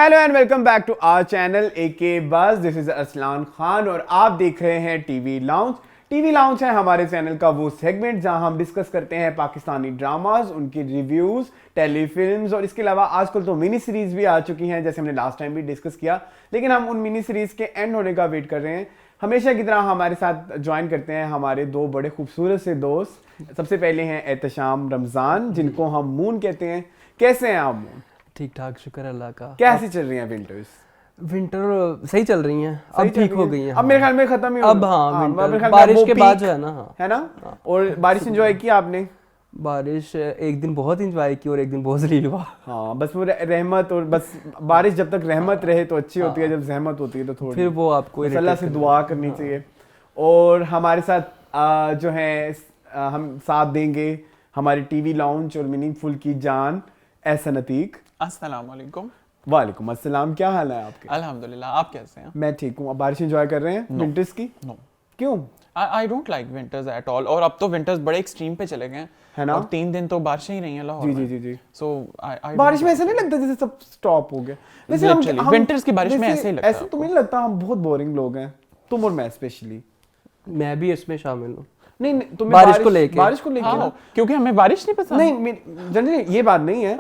Hello and welcome back to our channel AK bus. This is Aslan Khan और आप देख रहे हैं टीवी लाउंज। टीवी लाउंज है हमारे चैनल का वो सेगमेंट जहां हम डिस्कस करते हैं पाकिस्तानी ड्रामाज, उनकी रिव्यूज, टेलीफिल्म्स और इसके अलावा आजकल तो मिनी सीरीज भी आ चुकी हैं जैसे हमने लास्ट टाइम भी डिस्कस किया। लेकिन हम उन मिनी सीरीज के एंड होने का वेट कर रहे हैं। हमेशा की तरह हमारे साथ ज्वाइन करते हैं हमारे दो बड़े खूबसूरत से दोस्त। सबसे पहले हैं एहतशाम रमजान, जिनको हम मून कहते हैं। कैसे हैं आप मून? ठीक ठाक, शुक्र अल्लाह का। कैसी चल रही हैं विंटर्स? विंटर सही चल रही हैं, अब ठीक हो गई हैं। अब मेरे ख्याल में खत्म ही हो अब हाँ, विंटर बारिश के बाद जो है ना। हाँ, है ना। और बारिश एंजॉय की आपने? बारिश एक दिन बहुत इंजॉय की और एक दिन बहुत जलील हुआ। हाँ, बस वो रहमत, और बस बारिश जब तक रहमत रहे तो अच्छी होती है, जब जहमत होती है तो थोड़ी फिर वो आपको अल्लाह से दुआ करनी चाहिए। और हमारे साथ जो है हम साथ देंगे हमारे टीवी लाउंज और मीनिंगफुल की जान एहसन अतीक। अस्सलाम वालेकुम। वालेकुम अस्सलाम। क्या हाल है आपके? अल्हम्दुलिल्लाह, आप कैसे हैं? मैं ठीक हूँ। अब बारिश एंजॉय कर रहे हैं विंटर्स की? नो, क्यों? I don't like winters at all. और अब तो विंटर्स बड़े एक्सट्रीम पे चले गए हैं, है ना। और 3 दिन तो बारिशें ही नहीं है लाहौर जी जी में। जी जी। सो आई बारिश में ऐसा नहीं लगता जैसे सब स्टॉप हो गया? वैसे हम विंटर्स की बारिश में ऐसे ही लगता है। ऐसे तुम्हें नहीं लगता हम बहुत बोरिंग लोग हैं, तुम और मैं स्पेशली? मैं भी इसमें शामिल हूँ। नहीं तुम्हें बारिश को लेके हाँ, क्योंकि हमें बारिश नहीं पसंद। नहीं, जनरली ये बात नहीं है।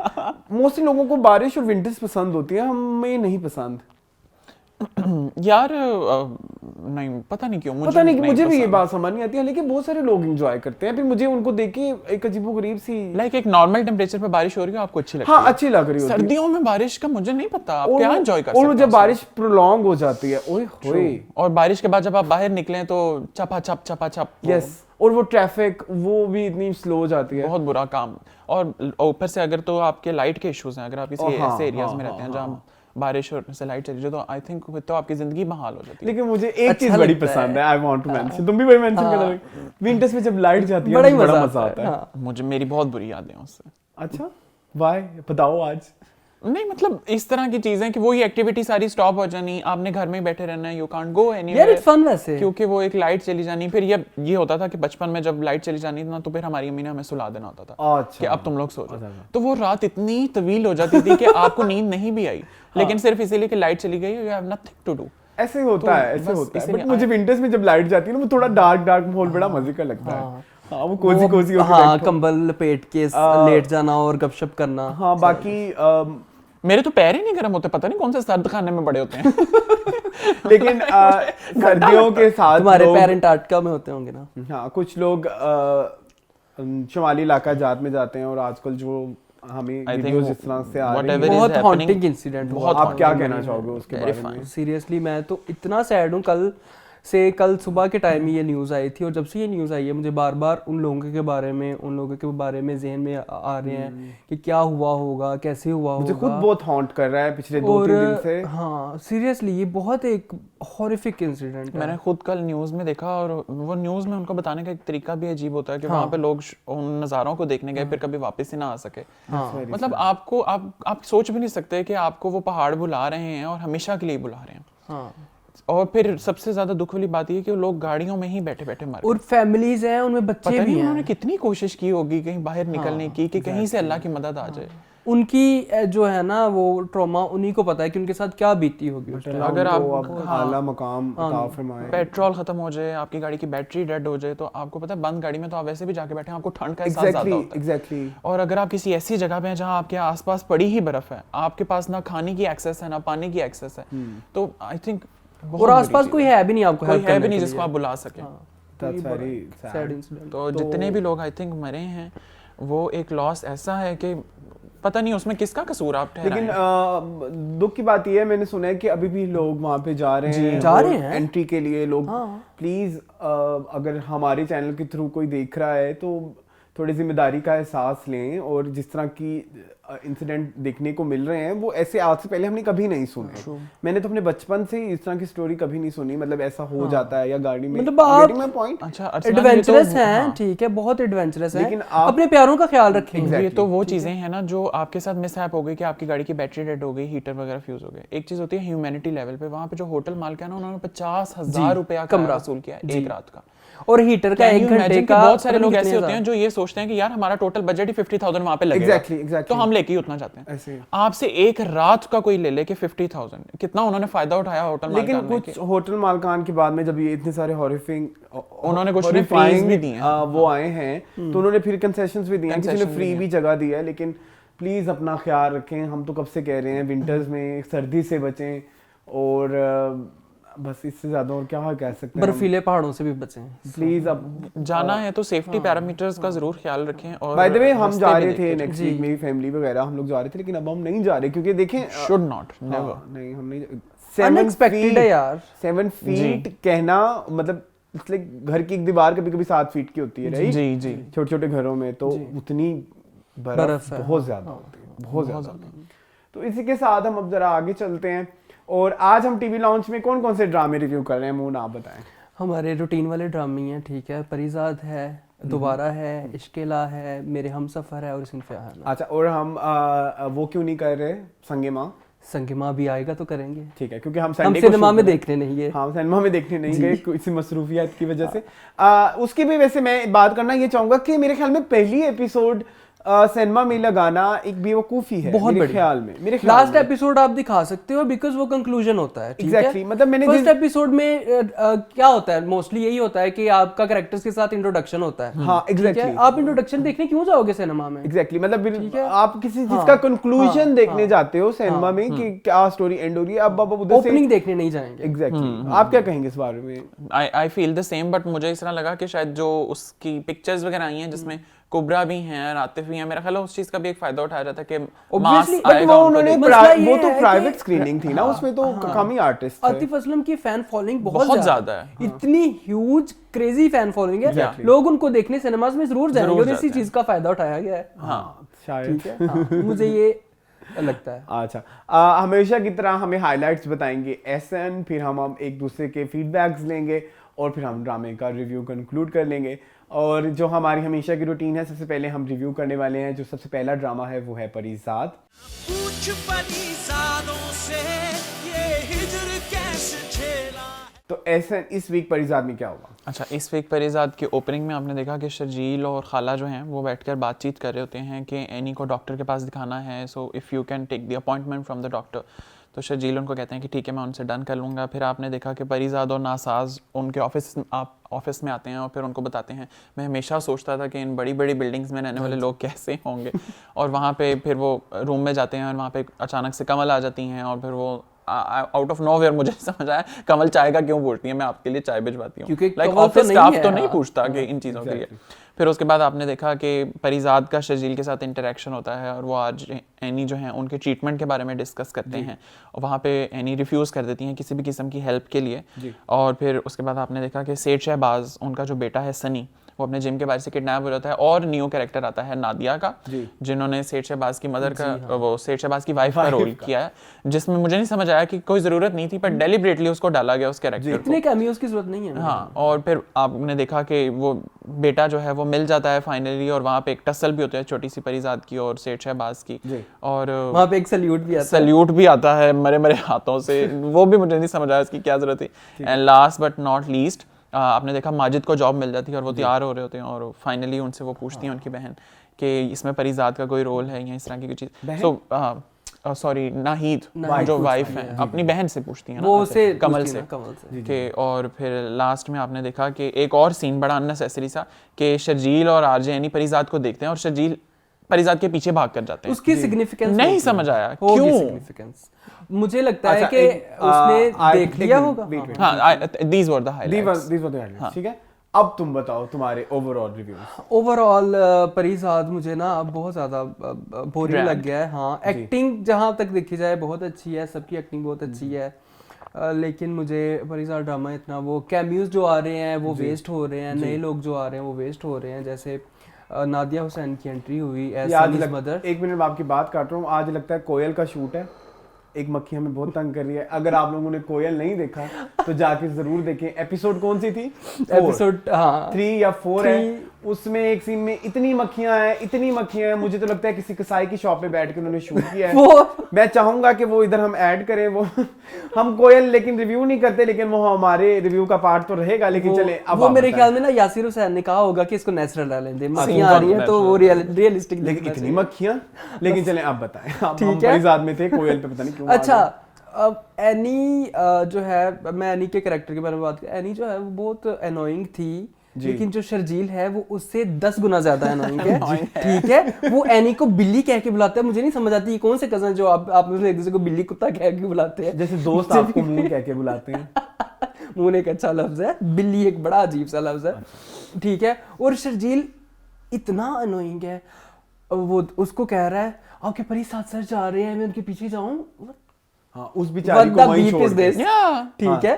मोस्टली लोगों को बारिश और विंटर्स पसंद होती है, हमें नहीं पसंद यार नहीं, पता नहीं क्यों पता नहीं कि मुझे भी ये बात समझ नहीं आती है। लेकिन बहुत सारे लोग एंजॉय करते हैं, फिर मुझे उनको देख के एक अजीबोगरीब सी लाइक एक नॉर्मल टेम्परेचर पे बारिश हो रही है आपको अच्छी लगती है। हाँ, अच्छी लग रही होती है। सर्दियों में बारिश का मुझे नहीं पता आप क्या एंजॉय कर सकते हैं। और जब बारिश प्रोलॉन्ग हो जाती है, ओए होए, और बारिश के बाद जब आप बाहर निकलें तो चपा चप यस। और वो ट्रैफिक वो भी इतनी स्लो हो जाती है, बहुत बुरा काम। और ऊपर से अगर तो आपके लाइट के इश्यूज हैं, अगर आप किसी ऐसे एरियाज में रहते हैं जहाँ बारिश और से लाइट चली जाए तो आई थिंक तो आपकी जिंदगी बहाल हो जाती है। लेकिन मुझे एक चीज बड़ी पसंद है, आई वांट टू मेंशन, तुम भी बड़ी मेंशन कर रहे हो। विंटर्स में जब लाइट जाती है बड़ा मजा आता है। मुझे मेरी बहुत बुरी यादें हैं उससे। अच्छा, व्हाई बताओ आज। नहीं मतलब इस तरह की चीजें कि वो ये एक्टिविटी सारी स्टॉप हो जानी, आपने घर में बैठे रहना है, यू कांट गो एनीवेयर। यार इट्स फन वैसे, क्योंकि वो एक लाइट चली जानी। फिर ये होता था कि बचपन में जब लाइट चली जानी ना तो फिर हमारी अम्मी ने हमें सुला देना होता था। अच्छा, कि अब तुम लोग सो जाओ। तो वो रात इतनी तवील हो जाती थी कि आपको नींद नहीं भी आई, लेकिन सिर्फ इसीलिए कि लाइट चली गई, you have nothing to do. ऐसे होता है, ऐसे होता है। बट मुझे विंटर्स में जब लाइट जाती है ना, वो थोड़ा डार्क माहौल बड़ा मजे का लगता है। हाँ, वो कोजी होके हाँ, कंबल लपेट के लेट जाना और गपशप करना। हाँ, बाकी मेरे तो पैर ही नहीं गर्म होते, पता नहीं कौन से सर्द खाने में बड़े होते हैं। लेकिन सर्दियों के साथ तुम्हारे पैर अंटार्कटिका में होते होंगे ना। हाँ, कुछ लोग शुमाली इलाका जात में जाते हैं, और आजकल जो हमें वीडियोस इस तरह से आ रही हैं, बहुत हॉन्टिंग इंसिडेंट। आप क्या कहना चाहोगे उसके बारे में? सीरियसली मैं तो इतना सैड हूँ। कल सुबह के टाइम ही ये न्यूज़ आई थी, और जब से ये न्यूज़ आई है मुझे बार बार उन लोगों के बारे में जहन में आ रहे हैं कि क्या हुआ होगा, कैसे हुआ होगा। मुझे खुद बहुत हॉन्ट कर रहा है पिछले 2-3 दिन से। हाँ, सीरियसली ये बहुत एक हॉरिफिक इंसिडेंट है। मैंने खुद कल न्यूज़ में देखा, और वो न्यूज़ में उनका बताने का एक तरीका भी अजीब होता है कि वहाँ पे लोग उन नज़ारों को देखने गए फिर कभी वापस ही ना आ सके। मतलब आपको आप सोच भी नहीं सकते कि आपको वो पहाड़ बुला रहे हैं और हमेशा के लिए बुला रहे हैं। हाँ, और फिर सबसे ज्यादा दुख वाली बात ये है कि लोग गाड़ियों में ही बैठे बैठे मर गए। और फैमिलीज हैं, उनमें बच्चे भी हैं। उन्होंने कितनी कोशिश की होगी कहीं बाहर निकलने की कि कहीं से अल्लाह की मदद आ जाए। उनकी जो है ना वो ट्रॉमा उन्हीं को पता है कि उनके साथ क्या बीती होगी। अगर आप आला मकाम अता फरमाए, पेट्रोल खत्म हो जाए, आपकी गाड़ी की बैटरी डेड हो जाए, तो आपको पता है बंद गाड़ी में तो आप वैसे भी जाके बैठे हैं, आपको ठंड का एहसास ज्यादा होता है। एग्जैक्टली। और अगर आप किसी ऐसी जगह पे हैं जहां आपके आसपास पड़ी ही बर्फ है, आपके पास ना खाने की एक्सेस है ना पानी की एक्सेस है, तो आई थिंक और आसपास कोई है भी नहीं, आपको कोई है भी नहीं जिसको आप बुला सके। That's very sad. तो जितने भी लोग आई थिंक मरे हैं, वो एक लॉस ऐसा है कि पता नहीं उसमें किसका कसूर आप ठहराएं। लेकिन दुख की बात यह है, मैंने सुना है कि अभी भी लोग वहाँ पे जा रहे हैं एंट्री के लिए। लोग प्लीज अगर हमारे चैनल के थ्रू कोई देख रहा है तो थोड़ी जिम्मेदारी का एहसास लें, और जिस तरह की इंसिडेंट देखने को मिल रहे हैं वो ऐसे आज से पहले हमने कभी नहीं सुने। मैंने तो अपने बचपन से इस तरह की स्टोरी कभी नहीं सुनी। मतलब ऐसा हो जाता है या गाड़ी में, मतलब आप एडवेंचरस हैं, ठीक है, बहुत एडवेंचरस हैं, लेकिन अपने प्यारों का ख्याल रखें। ये तो वो चीजें हैं ना जो आपके साथ मिसहैप हो गई कि आपकी गाड़ी की बैटरी डेड हो गई, हीटर वगैरह फ्यूज हो गए। एक चीज होती है ह्यूमैनिटी लेवल पे, वहाँ पे जो होटल मालिक है ना, उन्होंने 50,000 रुपया कमरा वसूल किया एक रात का। और हीटर का Can 1 you घंटे imagine कि का बहुत सारे पता नहीं लोग ऐसे कितने होते हैं जो ये सोचते हैं कि यार हमारा टोटल बजट ही 50,000 वहां पे लगेगा, Exactly. तो हम लेके ही उतना चाहते हैं। ऐसे ही। आपसे एक रात का कोई ले ले कि 50,000, कितना उन्होंने फायदा उठाया होटल लेकिन मालिकान ने कुछ होटल मालकान के बाद में जब ये इतने सारे उन्होंने कुछ ने frees भी दिए हैं। वो आए हैं तो उन्होंने फिर कंसेशंस भी दिए हैं, किसी ने Concessions भी फ्री दिए भी जगह दी है। लेकिन प्लीज अपना ख्याल रखें, हम तो कब से कह रहे हैं विंटर्स में सर्दी से बचें और बस इससे ज्यादा और क्या कह सकते हैं। बर्फीले पहाड़ों से भी बचें। प्लीज अब जाना है तो सेफ्टी पैरामीटर्स का जरूर ख्याल रखें। और बाय द वे हम रास्ते जा भी रहे थे देखते नेक्स्ट वीक, मेरी फैमिली वगैरह हम लोग जा रहे थे, लेकिन अब हम नहीं जा रहे क्योंकि देखें शुड नॉट नेवर। नहीं हम नहीं। Unexpected है यार। 7 फीट कहना मतलब इट्स लाइक घर की एक दीवार कभी कभी 7 फीट की होती है, राइट? जी जी। छोटे छोटे घरों में तो उतनी बर्फ बर्फ है, बहुत ज्यादा होती है, बहुत ज्यादा होती है। तो इसी के साथ हम अब जरा आगे चलते हैं और आज हम टीवी लॉन्च में कौन कौन से ड्रामे रिव्यू कर रहे हैं, मुंह आप बताएं। हमारे रूटीन वाले ड्रामे हैं, ठीक है। परिजाद है, दोबारा है, इश्केला है, मेरे हमसफर है और सिनफ़े आना। अच्छा, और हम वो क्यों नहीं कर रहे संगे माँ? संगिमा भी आएगा तो करेंगे, ठीक है, क्योंकि हम हम संडे को सिनेमा shoot में कर रहे हैं। देखने नहीं गए। हाँ, सिनेमा में देखने नहीं गए किसी मसरूफियत की वजह से। उसकी भी वैसे मैं बात करना ये चाहूंगा कि मेरे ख्याल में पहली एपिसोड सिनेमा में लगाना एक बेवकूफी है बहुत मेरे बड़ी। ख्याल में। लास्ट एपिसोड आप दिखा सकते हो बिकॉज वो कंक्लूजन होता है, ठीक Exactly, है। मतलब मैंने फर्स्ट एपिसोड में क्या होता है, मोस्टली यही होता है कि आपका कैरेक्टर्स के साथ इंट्रोडक्शन होता है। हाँ, ठीक exactly. है? आप इंट्रोडक्शन देखने क्यों जाओगे सिनेमा में? एग्जैक्टली मतलब ठीक है? आप किसी चीज का कंक्लूजन देखने जाते हो सिनेमा में कि क्या स्टोरी एंड हो रही है, अब उधर से ओपनिंग देखने नहीं जाएंगे। एग्जैक्टली। आप क्या कहेंगे इस बारे में? I feel the same, but मुझे इस तरह लगा कि शायद जो उसकी पिक्चर्स वगैरह आई हैं जिसमें कुबरा भी हैं, आतिफ भी हैं, मेरा ख्याल है उस चीज का भी एक फायदा उठाया जाता है कि मास Obviously, बट आएगा वो उनको उन्होंने देखने। मसला ये वो तो है प्राइवेट कि- स्क्रीनिंग थी ना, उसमें तो कम ही आर्टिस्ट थे। आतिफ असलम की फैन फॉलोइंग बहुत बहुत ज्यादा है। इतनी ह्यूज क्रेजी फैन फॉलोइंग है। Exactly. लोग उनको देखने सिनेमाज में जरूर जाएंगे और इसी जाते चीज का फायदा उठाया गया है। हाँ शायद। ठीक है, हाँ, मुझे ये लगता है। अच्छा, हमेशा की तरह हमें हाइलाइट्स बताएंगे एहसन, फिर हम एक दूसरे के फीडबैक्स लेंगे और फिर हम ड्रामे का रिव्यू कंक्लूड कर लेंगे। और जो हमारी हमेशा की रूटीन है, सबसे पहले हम रिव्यू करने वाले हैं जो सबसे पहला ड्रामा है वो है परिजाद। पूछ परिजादों से ये हिजर कैसे झेला। तो एहसन, इस वीक परिजाद में क्या हुआ? अच्छा, इस वीक परिजाद के ओपनिंग में आपने देखा कि शर्जील और खाला जो हैं वो बैठकर बातचीत कर रहे होते हैं कि एनी को डॉक्टर के पास दिखाना है, so if you can take the appointment from the doctor. तो शर्जील उनको कहते हैं कि ठीक है, मैं उनसे डन कर लूँगा। फिर आपने देखा कि परिजाद और नासाज उनके ऑफिस में आते हैं और फिर उनको बताते हैं, मैं हमेशा सोचता था कि इन बड़ी बड़ी बिल्डिंग्स में रहने वाले लोग कैसे होंगे। और वहाँ पे फिर वो रूम में जाते हैं और वहाँ पे अचानक से कमल आ जाती हैं और फिर वो आउट ऑफ नोवेयर मुझे समझ आया कमल चाय का क्यों पूछती है, मैं आपके लिए चाय भिजवाती हूँ। क्योंकि लाइक कमल तो ऑफिस नहीं स्टाफ है, तो नहीं हाँ। पूछता कि इन चीज़ों के लिए। फिर उसके बाद आपने देखा कि परिजाद का शर्जील के साथ इंटरेक्शन होता है और वो आज एनी जो है उनके ट्रीटमेंट के बारे में डिस्कस करते हैं और वहाँ पे एनी रिफ्यूज़ कर देती हैं किसी भी किस्म की हेल्प के लिए। और फिर उसके बाद आपने देखा कि सेठ शहबाज, उनका जो बेटा है सनी, वो अपने जिम के बाहर से किडनैप हो जाता है और न्यू कैरेक्टर आता है नादिया का, जिन्होंने सेठ शहबाज की मदर का वो सेठ शहबाज की वाइफ का रोल किया है, जिसमें मुझे नहीं समझ आया कि कोई ज़रूरत नहीं थी पर डेलिबरेटली उसको डाला गया उस कैरेक्टर को। इतने कैमियोज की जरूरत नहीं है। हाँ, और फिर आपने देखा कि वो बेटा जो है वो मिल जाता है फाइनली और वहाँ पे एक टसल भी होती है छोटी सी परिजाद की और सेठ शहबाज की, और वहाँ पे एक सल्यूट भी आता है। सल्यूट भी आता है मरे मरे हाथों से, वो भी मुझे नहीं समझ आया इसकी क्या जरूरत थी। And last but not least आपने देखा माजिद को जॉब मिल जाती है और वो तैयार हो रहे होते हैं और फाइनली उनसे वो पूछती हैं उनकी बहन कि इसमें परिजाद का कोई रोल है या इस तरह की कोई चीज़। सो सॉरी, नाहिद जो वाइफ है अपनी बहन से पूछती है ना, वो से कमल पूछती से है ना, कमल से। के। और फिर लास्ट में आपने देखा कि एक और सीन बड़ा अननेसेसरी सा कि शर्जील और आरजे यानी परिजाद को देखते हैं और शर्जील परिजाद के पीछे भाग कर जाते हैं। उसकी सिग्निफिकेंस नहीं समझ आया होगी क्यों। सिग्निफिकेंस। मुझे लगता है अच्छा, कि उसने देख लिया होगा। हाँ, these were the highlights. These were the highlights, ठीक है। अब तुम बताओ तुम्हारे ओवरऑल रिव्यूज। ओवरऑल परिजाद मुझे ना अब बहुत ज्यादा बोरिंग लग गया है। हाँ, एक्टिंग जहाँ तक देखी जाए बहुत अच्छी है, सबकी एक्टिंग बहुत अच्छी है, लेकिन मुझे परिजाद ड्रामा इतना वो कैमियोज जो आ रहे हैं वो वेस्ट हो रहे हैं, नए लोग जो आ रहे हैं वो वेस्ट हो रहे हैं। जैसे नादिया हुसैन की एंट्री हुई एज सनीज मदर। एक मिनट में आपकी बात काट रहा हूँ, आज लगता है कोयल का शूट है, एक मक्खी हमें बहुत तंग कर रही है। अगर आप लोगों ने कोयल नहीं देखा तो जाके जरूर देखें। एपिसोड कौन सी थी? एपिसोड 3 या 4 है। उसमें एक सीन में इतनी मक्खियां हैं, मुझे तो लगता है किसी कसाई की शॉप पे बैठ के उन्होंने शूट किया है। मैं चाहूंगा कि वो इधर हम ऐड करें, वो हम कोयल लेकिन रिव्यू नहीं करते, लेकिन वो हमारे रिव्यू का पार्ट तो रहेगा। लेकिन चले अब वो आप मेरे बताएं। ख्याल में ना यासिर हुसैन ने कहा होगा कि इसको नेचुरल डालें दे, मक्खियां आ रही हैं तो वो रियलिस्टिक। लेकिन इतनी मक्खियां, लेकिन चले आप बताएं। हम ठीक है। परिजाद में थे, कोयल पे पता नहीं क्यों। अच्छा, अब एनी जो है, मैं एनी के कैरेक्टर के बारे में बात करूं, एनी जो है वो बहुत अनोइंग थी, लेकिन जो शर्जील है वो उससे 10 गुना ज्यादा अनोइंग है। ठीक है, वो एनी को बिल्ली कह के बुलाता है। मुझे नहीं समझ आती ये कौन से कजन जो आप में एक दूसरे को बिल्ली कुत्ता कह के बुलाते हैं। जैसे दोस्त आपको मुंह कह के बुलाते हैं। मुंह एक अच्छा लफ्ज है, बिल्ली एक बड़ा अजीब सा लफ्ज है। ठीक है, और शर्जील इतना अनोइंग है, वो उसको कह रहा है आपके परी साथ सर जा रहे हैं, मैं उनके पीछे जाऊं। हाँ, उस बेचारी को वहीं छोड़ दे। ठीक है,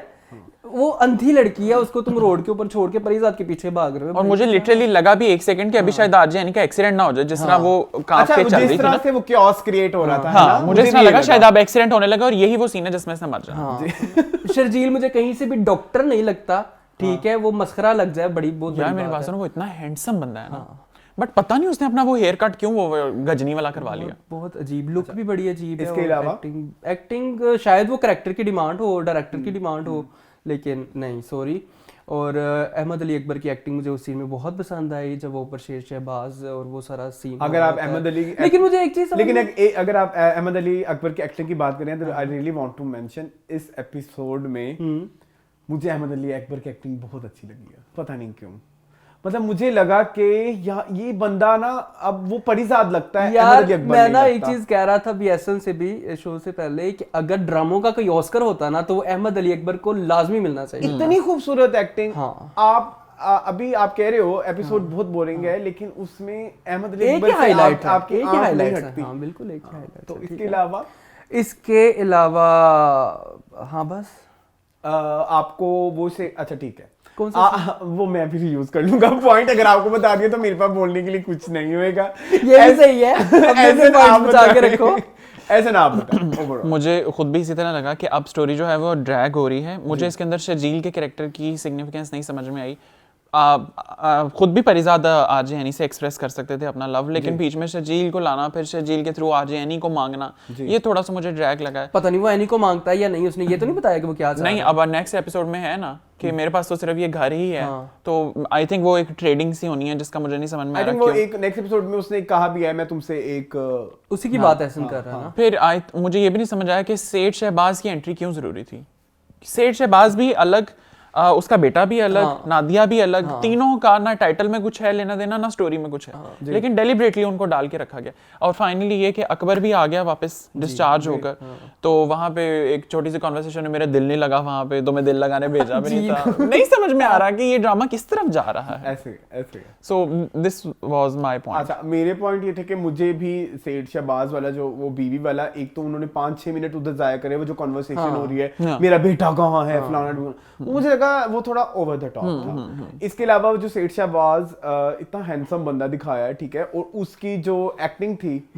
वो अंधी लड़की है, उसको तुम रोड के ऊपर छोड़ के परिजात के पीछे भाग रहे हो। और मुझे लिटरली लगा भी एक सेकंड कि अभी शायद आज यानी का एक्सीडेंट ना हो जाए, जिस तरह वो कांप के चल रही थी जिस तरह से वो chaos क्रिएट हो रहा था। हाँ, मुझे ऐसा लगा शायद अब एक्सीडेंट होने लगा और यही वो सीन है जिसमें से मर जाए। शर्जील मुझे कहीं से भी डॉक्टर नहीं लगता। ठीक है, वो मस्खरा लग जाए बड़ी बहुत यार मेरे पास वो इतना हैंडसम बंदा है ना, बट पता नहीं उसने अपना वो हेयर कट क्यों वो गजनी वाला करवा लिया। बहुत अजीब, लुक भी बड़ी अजीब है। इसके अलावा एक्टिंग शायद वो कैरेक्टर की डिमांड हो, डायरेक्टर की डिमांड हो, लेकिन नहीं, सॉरी। और अहमद अली अकबर की एक्टिंग मुझे उस सीन में बहुत पसंद आई, जब वो ऊपर शेर शहबाज और वो सारा सीन। अगर आप अहमद अली, लेकिन मुझे एक चीज, लेकिन अगर आप अहमद अली अकबर की एक्टिंग की बात करें तो I really want to mention इस एपिसोड में मुझे अहमद अली अकबर की एक्टिंग बहुत अच्छी लगी है। पता नहीं क्यों, मतलब मुझे लगा कि ये बंदा ना अब वो परिजाद लगता है। यार मैं ना एक चीज कह रहा था बीएसएन से भी शो से पहले कि अगर ड्रामों का कोई ऑस्कर होता ना तो वो अहमद अली अकबर को लाजमी मिलना चाहिए। इतनी खूबसूरत एक्टिंग। हाँ। आप अभी आप कह रहे हो एपिसोड बहुत बोरिंग है, लेकिन उसमें अहमद अली एक अकबर ही हाईलाइट आपकी एक ही आंख नहीं हाईलाइट हटती। है। हाँ बिल्कुल, एक ही हाईलाइट। तो इसके अलावा हाँ बस आपको वो से अच्छा ठीक है, कौन सा वो मैं फिर यूज कर लूंगा पॉइंट। अगर आपको बता दिया तो मेरे पास बोलने के लिए कुछ नहीं होएगा। ये भी सही है, ऐसे ना आप बचा के रखो। ऐसे ना आप बताओ। मुझे खुद भी इसी तरह लगा कि अब स्टोरी जो है वो ड्रैग हो रही है। मुझे इसके अंदर शर्जील के कैरेक्टर की सिग्निफिकेंस नहीं समझ में आई। खुद भी परिजाद आज एनी से एक्सप्रेस कर सकते थे अपना लव, लेकिन बीच में शर्जील को लाना, फिर शर्जील के थ्रू आज एनी को मांगना, ये थोड़ा सा मुझे ड्रैग लगा है। पता नहीं वो एनी को मांगता है या नहीं, उसने ये तो नहीं बताया कि वो क्या चाह नहीं, अब नेक्स्ट एपिसोड में है ना कि मेरे पास तो सिर्फ ये घर ही है। तो आई थिंक वो एक ट्रेडिंग सी होनी है जिसका मुझे नहीं समझ में आ रहा। वो एक नेक्स्ट एपिसोड में उसने कहा भी है, मैं तुमसे एक उसी की बात ऐसे कर रहा है ना। फिर मुझे ये भी नहीं समझ आया कि सेठ शहबाज की एंट्री क्यों जरूरी थी। सेठ शहबाज भी अलग, उसका बेटा भी अलग, नादिया भी अलग, तीनों का ना टाइटल में कुछ है लेना देना, ना स्टोरी में कुछ है, लेकिन डेलिबरेटली उनको डाल के रखा गया। और फाइनली ये कि अकबर भी आ गया वापस डिस्चार्ज होकर, तो वहां पे एक छोटी सी कॉन्वर्सेशन में मेरा दिल नहीं लगा वहां पे, तो मैं दिल लगाने भेजा भी नहीं था। नहीं समझ में आ रहा कि ये ड्रामा किस तरफ जा रहा है। ऐसे so this was my point. अच्छा, मेरे पॉइंट ये थे कि मुझे भी सेठ शहबाज वाला जो वो बीवी वाला, एक तो उन्होंने 5-6 मिनट उधर जाया करे, वो जो कॉन्वर्सेशन हो रही है, मेरा बेटा कहाँ है फलाना, मुझे लगा वो थोड़ा ओवर द टॉप था। इसके अलावा जो सेठ शहबाज इतना हैंडसम बंदा दिखाया है, ठीक है, और उसकी जो एक्टिंग थी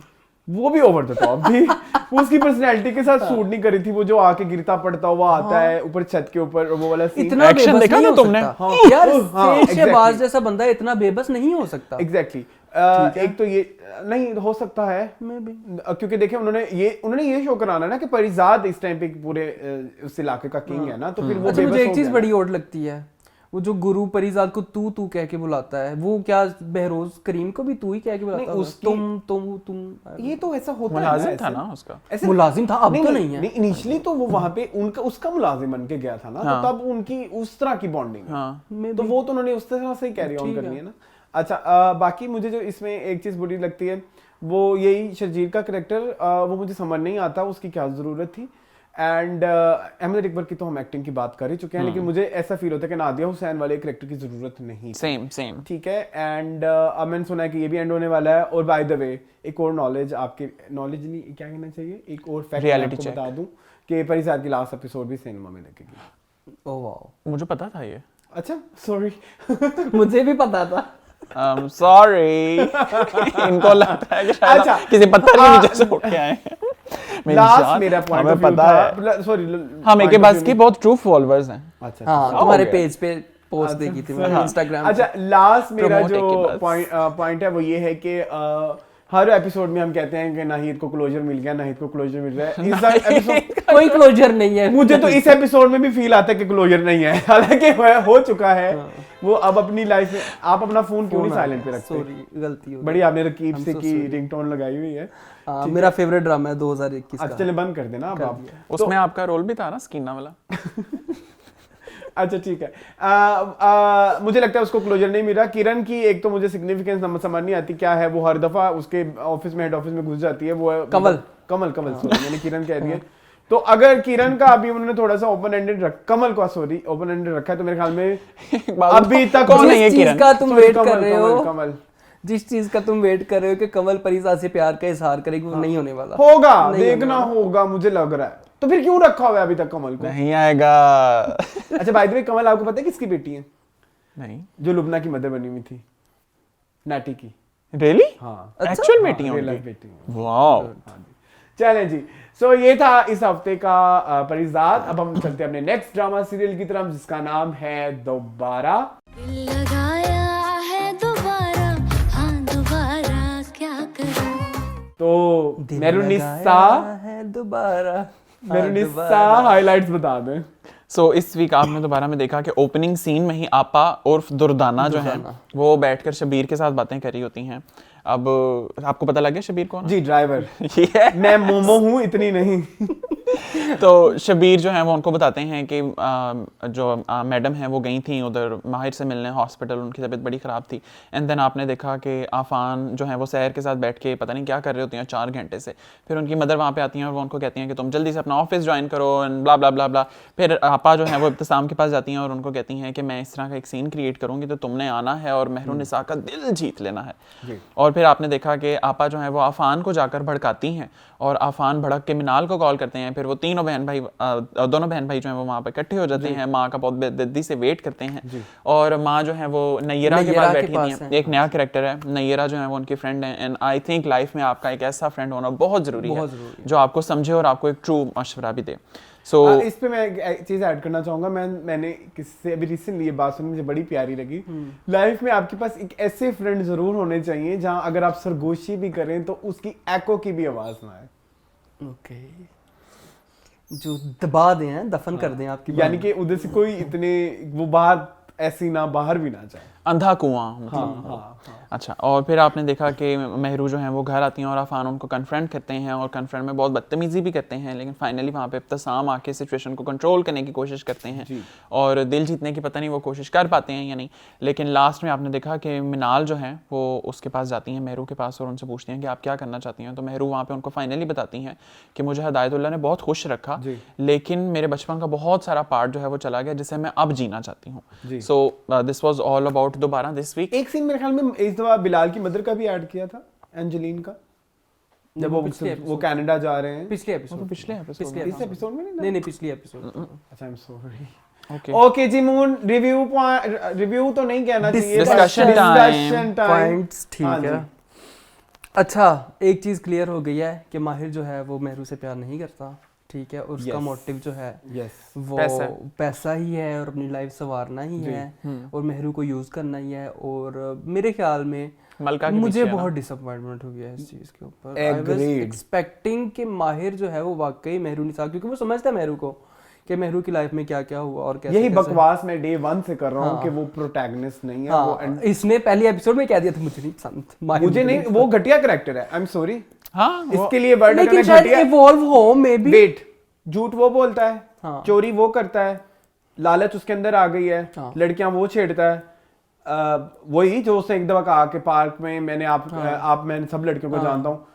वो भी ओवर द टॉप थी। वो उसकी पर्सनैलिटी के साथ सूट नहीं करी थी। वो जो आके गिरता पड़ता हुआ आता है ऊपर छत के ऊपर, वो वाला सीन, इतना एक्शन देखा ना तुमने? यार सेठ शहबाज जैसा बंदा इतना बेबस नहीं हो सकता। एग्जैक्टली। एक तो ये नहीं हो सकता है क्योंकि देखिए उन्होंने ये शो कराना ना कि परिजाद इस टाइम पे पूरे उस इलाके का किंग है ना, तो फिर वो अच्छा, मुझे एक चीज बड़ी ओड लगती है, वो जो गुरु परिजाद को तू कह के बुलाता है, वो क्या बहरोज करीम को भी तू ही कह के बुलाता है? तुम ये तो ऐसा होता है, मुलाजिम था ना उसका, मुलाजिम था, अब तो नहीं है। इनिशियली तो वो वहां पे उसका मुलाजिम बन के गया था ना, तो तब उनकी उस तरह की बॉन्डिंग है, तो वो तो उन्होंने उस तरह से ही कैरी ऑन करनी है ना। अच्छा, बाकी मुझे जो इसमें एक चीज बुरी लगती है वो यही शर्जील का कैरेक्टर, वो मुझे समझ नहीं आता उसकी क्या जरूरत थी। एंड अहमद अकबर की तो हम एक्टिंग की बात कर ही चुके हैं, लेकिन मुझे ऐसा फील होता है कि नादिया हुसैन वाले कैरेक्टर की जरूरत नहीं। सेम ठीक है। एंड अब मैंने सुना है कि ये भी एंड होने वाला है। और बाय द वे एक और नॉलेज नहीं क्या कहना चाहिए, एक और फैक्ट आपको बता दूं कि परिजाद की लास्ट एपिसोड भी सिनेमा में लगेगी। ओह वाओ, मुझे पता था ये। अच्छा, सॉरी। मुझे भी पता था। सॉरी। इनको लगता है कि शायद किसी पत्थर के नीचे से उठ के आए हैं। लास्ट मेरा पॉइंट हमें पता है, सॉरी, हम एक बास के बहुत ट्रू फॉलोअर्स हैं। अच्छा, हाँ, तुम्हारे पेज पे पोस्ट देखी थी मैंने इंस्टाग्राम पे। अच्छा, लास्ट मेरा Promote जो एक के पॉइंट है वो ये है कि हर एपिसोड में हम कहते हैं कि नाहिद को क्लोजर मिल गया, नाहिद को क्लोजर मिल रहा है। इस एपिसोड कोई क्लोजर नहीं है। मुझे तो इस एपिसोड में भी फील आता है कि क्लोजर नहीं है, हालांकि हो चुका है वो। अब अपनी लाइफ में आप अपना फोन क्यों नहीं साइलेंट पे रखते? सॉरी, गलती हो गई। बड़ी आपने रकीब से की रिंगटोन लगाई हुई है। मेरा फेवरेट ड्रामा है 2021 अच्छा का। चले बंद कर देना अब आप। उसमें आपका रोल भी था ना, स्कीना वाला। अच्छा ठीक है। मुझे लगता है उसको क्लोजर नहीं मिला। किरण की एक तो मुझे सिग्निफिकेंस समझ नहीं आती क्या है। वो हर दफा उसके ऑफिस में, हेड ऑफिस में घुस जाती है। वो कमल सॉरी, मैंने किरण कह दिया। तो अगर किरण का अभी उन्होंने थोड़ा सा ओपन एंडेड ओपन एंडेड रखा है, तो मेरे ख्याल में अभी तक कौन है ये जिस चीज किरण? का तुम Sorry, वेट कर रहे हो, कमल जिस चीज का तुम वेट कर रहे हो कि कमल परिसा से प्यार का इजहार करेगी, वो नहीं होने वाला। होगा, नहीं देखना होगा, मुझे लग रहा है। तो फिर क्यों रखा हुआ है अभी तक कमल को? नहीं आएगा। अच्छा बाय द वे, कमल आपको पता है किसकी बेटी है? नहीं, जो लुबना की मदर बनी हुई थी, नाटी की। रियली? हाँ, एक्चुअल बेटी है रियल लाइफ उनकी? बेटी। वाओ। हाँ जी, चलें जी। सो ये था इस हफ्ते का परिजात। अब हम चलते हैं अपने नेक्स्ट ड्रामा सीरियल की तरफ, जिसका नाम है दोबारा। दिल लगाया है दोबारा, हाँ दोबारा क्या करूं। तो मेरुनिसा है दोबारा। हाइलाइट्स बता दें। सो इस वीक आपने दोबारा में देखा कि ओपनिंग सीन में ही आपा उर्फ दुर्दाना जो है वो बैठकर शबीर के साथ बातें कर रही होती हैं। अब आपको पता लग गया शबीर कौन है? जी, ड्राइवर। ये मैं मोमो हूँ, इतनी नहीं। तो शबीर जो है वो उनको बताते हैं कि जो मैडम है वो गई थी उधर माहिर से मिलने हॉस्पिटल, उनकी तबीयत बड़ी ख़राब थी। एंड देन आपने देखा कि आफान जो है वो सैर के साथ बैठ के पता नहीं क्या कर रहे होती हैं 4 घंटे से। फिर उनकी मदर वहाँ पे आती हैं और वो उनको कहती हैं कि तुम जल्दी से अपना ऑफिस ज्वाइन करो एंड ब्ला ब्ला ब्ला ब्ला। फिर आपा जो है वो इब्तिसाम के पास जाती हैं और उनको कहती हैं कि मैं इस तरह का एक सीन क्रिएट करूँगी तो तुमने आना है और महरुनिसा का दिल जीत लेना है। और फिर आपने देखा कि आपा जो है वो आफान को जाकर भड़काती हैं और आफान भड़क के मिनाल को कॉल करते हैं। फिर वो दोनों बहन भाई जो है वो वहाँ पर इकट्ठे हो जाते हैं। माँ का बहुत बेदर्दी से वेट करते हैं और माँ जो है वो नैयरा के पास बैठी हैं। एक नया कैरेक्टर है नैयरा जो है वो उनकी फ्रेंड है। एंड आई थिंक लाइफ में आपका एक ऐसा फ्रेंड होना बहुत जरूरी है जो आपको समझे और आपको एक ट्रू मशवरा भी दे। इस पे मैं एक चीज ऐड करना चाहूंगा। मैंने किससे अभी रिसेंटली ये बात सुनी, मुझे बड़ी प्यारी लगी। लाइफ में आपके पास एक ऐसे फ्रेंड जरूर होने चाहिए जहां अगर आप सरगोशी भी करें तो उसकी एको की भी आवाज ना आए। ओके, जो दबा दें हैं, दफन कर दें आपकी, यानी कि उधर से कोई इतने वो बाहर ऐसी ना बाहर भी ना जाए, अंधा कुआं मतलब। अच्छा, और फिर आपने देखा कि महरू जो हैं वो घर आती हैं और आफान उनको कन्फ्रंट करते हैं और कन्फ्रंट में बहुत बदतमीजी भी करते हैं, लेकिन फाइनली वहाँ पे इब्तिसाम आके सिचुएशन को कंट्रोल करने की कोशिश करते हैं और दिल जीतने की पता नहीं वो कोशिश कर पाते हैं या नहीं। लेकिन लास्ट में आपने देखा कि मिनाल जो है वो उसके पास जाती हैं, महरू के पास, और उनसे पूछती हैं कि आप क्या करना चाहती हैं। तो महरू वहाँ पर उनको फाइनली बताती हैं कि मुझे हिदायतुल्लाह ने बहुत खुश रखा, लेकिन मेरे बचपन का बहुत सारा पार्ट जो है वो चला गया जिसे मैं अब जीना चाहती हूँ। So this was all about दोबारा दिस वीक। एक सीन मेरे ख्याल में इस दफा बिलाल की मदर का भी ऐड किया था, एंजेलिन का, जब वो कनाडा जा रहे हैं। पिछले एपिसोड इस एपिसोड में नहीं पिछले एपिसोड। अच्छा, आई एम सॉरी। ओके जी मून, रिव्यू तो नहीं कहना चाहिए, डिस्कशन टाइम पॉइंट्स, ठीक है। अच्छा, एक चीज क्लियर हो गई है कि माहिर जो है वो महरू से प्यार नहीं करता, ठीक है, और उसका मोटिव जो है वो पैसा ही है और अपनी लाइफ संवारना ही है और महरू को यूज करना ही है। और मेरे ख्याल में मुझे बहुत डिसअपॉइंटमेंट हो गया इस चीज के ऊपर। आई वाज एक्सपेक्टिंग कि माहिर जो है वो वाकई महरूनिसा, क्योंकि वो समझता है महरू को कि महरू की लाइफ में क्या क्या हुआ और कैसे। यही बकवास मैं डे 1 से कर रहा हूँ कि वो प्रोटैगनिस्ट नहीं है। वो इसने पहले एपिसोड में कह दिया था मुझे नहीं पसंद, मुझे नहीं, वो घटिया कैरेक्टर है, आई एम सॉरी। हाँ, इसके लिए वर्ड लेकिन शायद इवॉल्व हो, मे बी। वेट, झूठ वो बोलता है, चोरी वो करता है, लालच उसके अंदर आ गई है, लड़कियां वो छेड़ता है, वही जो उसने एक दफा कहा कि पार्क में मैंने मैं सब लड़कियों को जानता हूँ।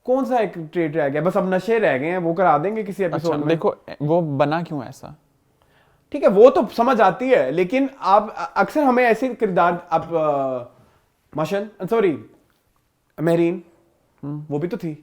कौन सा एक ट्रेड रह गया? बस अब नशे रह गए हैं, वो करा देंगे किसी एपिसोड में। देखो वो बना क्यों ऐसा, ठीक है, वो तो समझ आती है, लेकिन आप अक्सर हमें ऐसे किरदार, आप मशन सॉरी महरीन, वो भी तो थी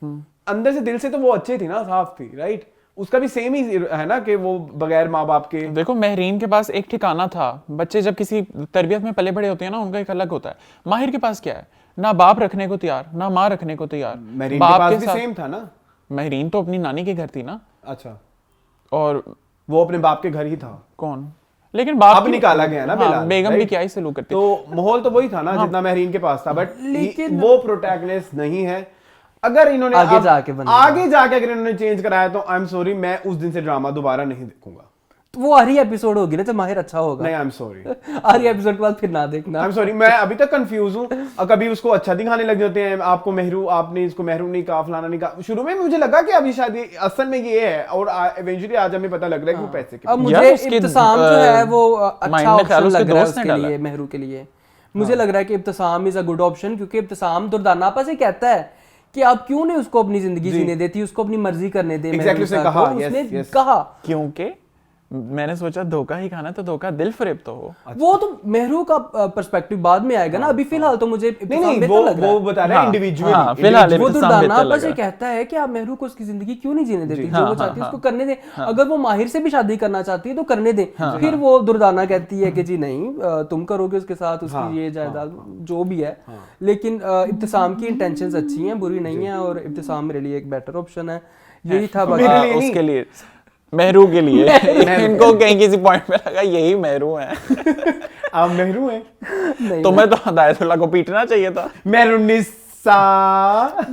अंदर से, दिल से तो वो अच्छी थी ना, साफ थी, राइट? उसका भी सेम ही है ना कि वो बगैर माँ बाप के। देखो महरीन के पास एक ठिकाना था, बच्चे जब किसी तरबियत में पले बड़े होते हैं ना, उनका एक अलग होता है। माहिर के पास क्या है, ना बाप रखने को तैयार, ना माँ रखने को तैयार। महरीन के पास भी सेम था ना। महरीन तो अपनी नानी के घर थी ना। अच्छा, और वो अपने बाप के घर ही था। कौन? लेकिन बाप अब निकाला गया ना बिलाल, बेगम भी right? क्या ही सलूक करती। तो माहौल तो वही था ना जितना महरीन के पास था, बट लेकिन- वो प्रोटैगनिस्ट नहीं है। अगर इन्होंने आगे जाके बनेगा। आगे जाके अगर इन्होंने चेंज कराया तो आई एम सॉरी, मैं उस दिन से ड्रामा दोबारा नहीं देखूंगा। तो वो आखिरी एपिसोड होगी ना जब माहिर अच्छा होगा। नहीं, आई एम सॉरी, आखिरी एपिसोड के बाद फिर ना देखना। आई एम सॉरी, मैं अभी तक कंफ्यूज हूँ। और कभी उसको अच्छा दिखाने लग जाते हैं, आपको मेहरू, आपने इसको मेहरू नहीं कहा, फलाना नहीं कहा। शुरू में मुझे लगा कि अभी शायद ये असल में ये है, और इवेंचुअली आज हमें पता लग रहा है कि वो पैसे के अब पीछे। मुझे यार, उसके, इब्तिसाम जो है वो अच्छा माइंड में ख्याल ऑप्शन उसके लग रहा है दोस्त ने उसके डाला। लिए, मेहरू के लिए। मुझे लग रहा है कि इब्तिसाम इज अ गुड ऑप्शन, क्योंकि इब्तिसाम दुर्दानापा से कहता है कि आप क्यों नहीं उसको अपनी जिंदगी जीने देती, उसको अपनी मर्जी करने दे। Exactly, मेहरू उसने के साथ। कहा, तो yes, उसने yes. कहा, क्योंकि मैंने सोचा धोखा ही खाना तो धोखा दिल फरेब तो हो। वो तो मेहरू का पर्सपेक्टिव बाद में आएगा ना, अभी फिलहाल तो मुझे नहीं इब्तिसाम नहीं, बेहतर लग रहा वो है। बता रहा है हाँ, इंडिविजुअली। हाँ, फिलहाल वो इब्तिसाम बेहतर दुर्दानापा लग से रहा है। कहता है कि आप मेहरू को उसकी जिंदगी क्यों नहीं जीने देती, जो हाँ, वो चाहती है हाँ, उसको करने दे। अगर वो माहिर से भी शादी करना चाहती है तो करने दे। फिर वो दुर्दाना कहती है कि जी नहीं, तुम करोगे उसके साथ, उसकी ये जायदाद जो भी है। लेकिन इब्तिसाम की इंटेंशंस अच्छी हैं, बुरी नहीं है, और इब्तिसाम मेरे लिए एक बेटर ऑप्शन है। यही था मेरे बाकी। लिए नहीं। उसके लिए मेहरू के लिए इनको कहीं किसी पॉइंट पे लगा यही मेहरू है। आप मेहरू हैं, नहीं, तुम्हें तो हिदायतुल्लाह को पीटना चाहिए था। मेरुनिसा।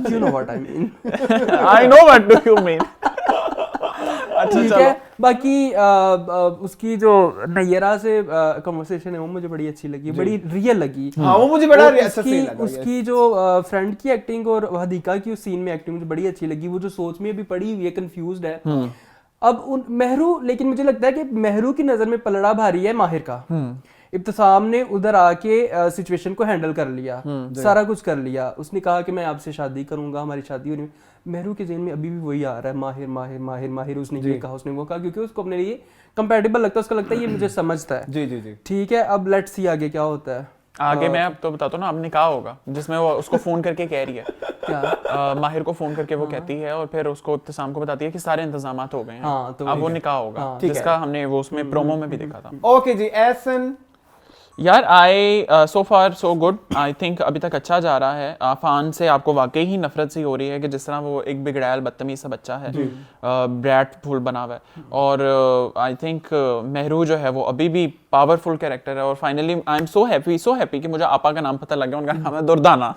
you know what I mean। I know what do you mean. अच्छा ठीक चलो, है। बाकी उसकी जो नैयरा से कन्वर्सेशन है वो मुझे बड़ी अच्छी लगी, बड़ी रियल लगी। हाँ, वो मुझे बड़ा और अच्छा सही लगा। उसकी जो फ्रेंड की एक्टिंग और हदीका की उस सीन में एक्टिंग मुझे बड़ी अच्छी लगी। वो जो सोच में अभी पड़ी हुई है, कंफ्यूज्ड है। अब उन मेहरू, लेकिन मुझे लगता है कि मेहरू की नजर में पलड़ा भारी है माहिर का। इब्तिसाम ने उधर आके सिचुएशन को हैंडल कर लिया, सारा कुछ कर लिया। उसने कहा कि मैं आपसे शादी करूंगा, हमारी शादी होनी। मेहरू के ज़हन में अभी भी वही आ रहा है, माहिर माहिर माहिर माहिर। उसने ये कहा, उसने वो कहा, क्योंकि उसको अपने लिए कंपैटिबल लगता है। उसका लगता है ये मुझे समझता है। जी जी जी। ठीक है, अब लेट्स सी आगे क्या होता है। आगे मैं अब तो बताता हूँ ना, अब निकाह होगा जिसमें वो उसको फोन करके कह रही है, क्या माहिर को फोन करके वो कहती है, और फिर उसको इब्तिसाम को बताती है कि सारे इंतजामात हो गए हैं। हाँ, तो अब वो निकाह होगा, ठीक है। जिसका हमने वो उसमें प्रोमो में भी देखा था। ओके जी, एहसन। यार आई सो फार सो गुड। आई थिंक अभी तक अच्छा जा रहा है। आफान से आपको वाकई ही नफरत सी हो रही है कि जिस तरह वो एक बिगड़ैल बदतमीज सा बच्चा है, ब्रैट फुल बना हुआ है। और आई थिंक मेहरू जो है वो अभी भी पावरफुल कैरेक्टर है। और finally I am so happy कि मुझे आपा का नाम पता लग गया। उनका नाम है दुर्दाना।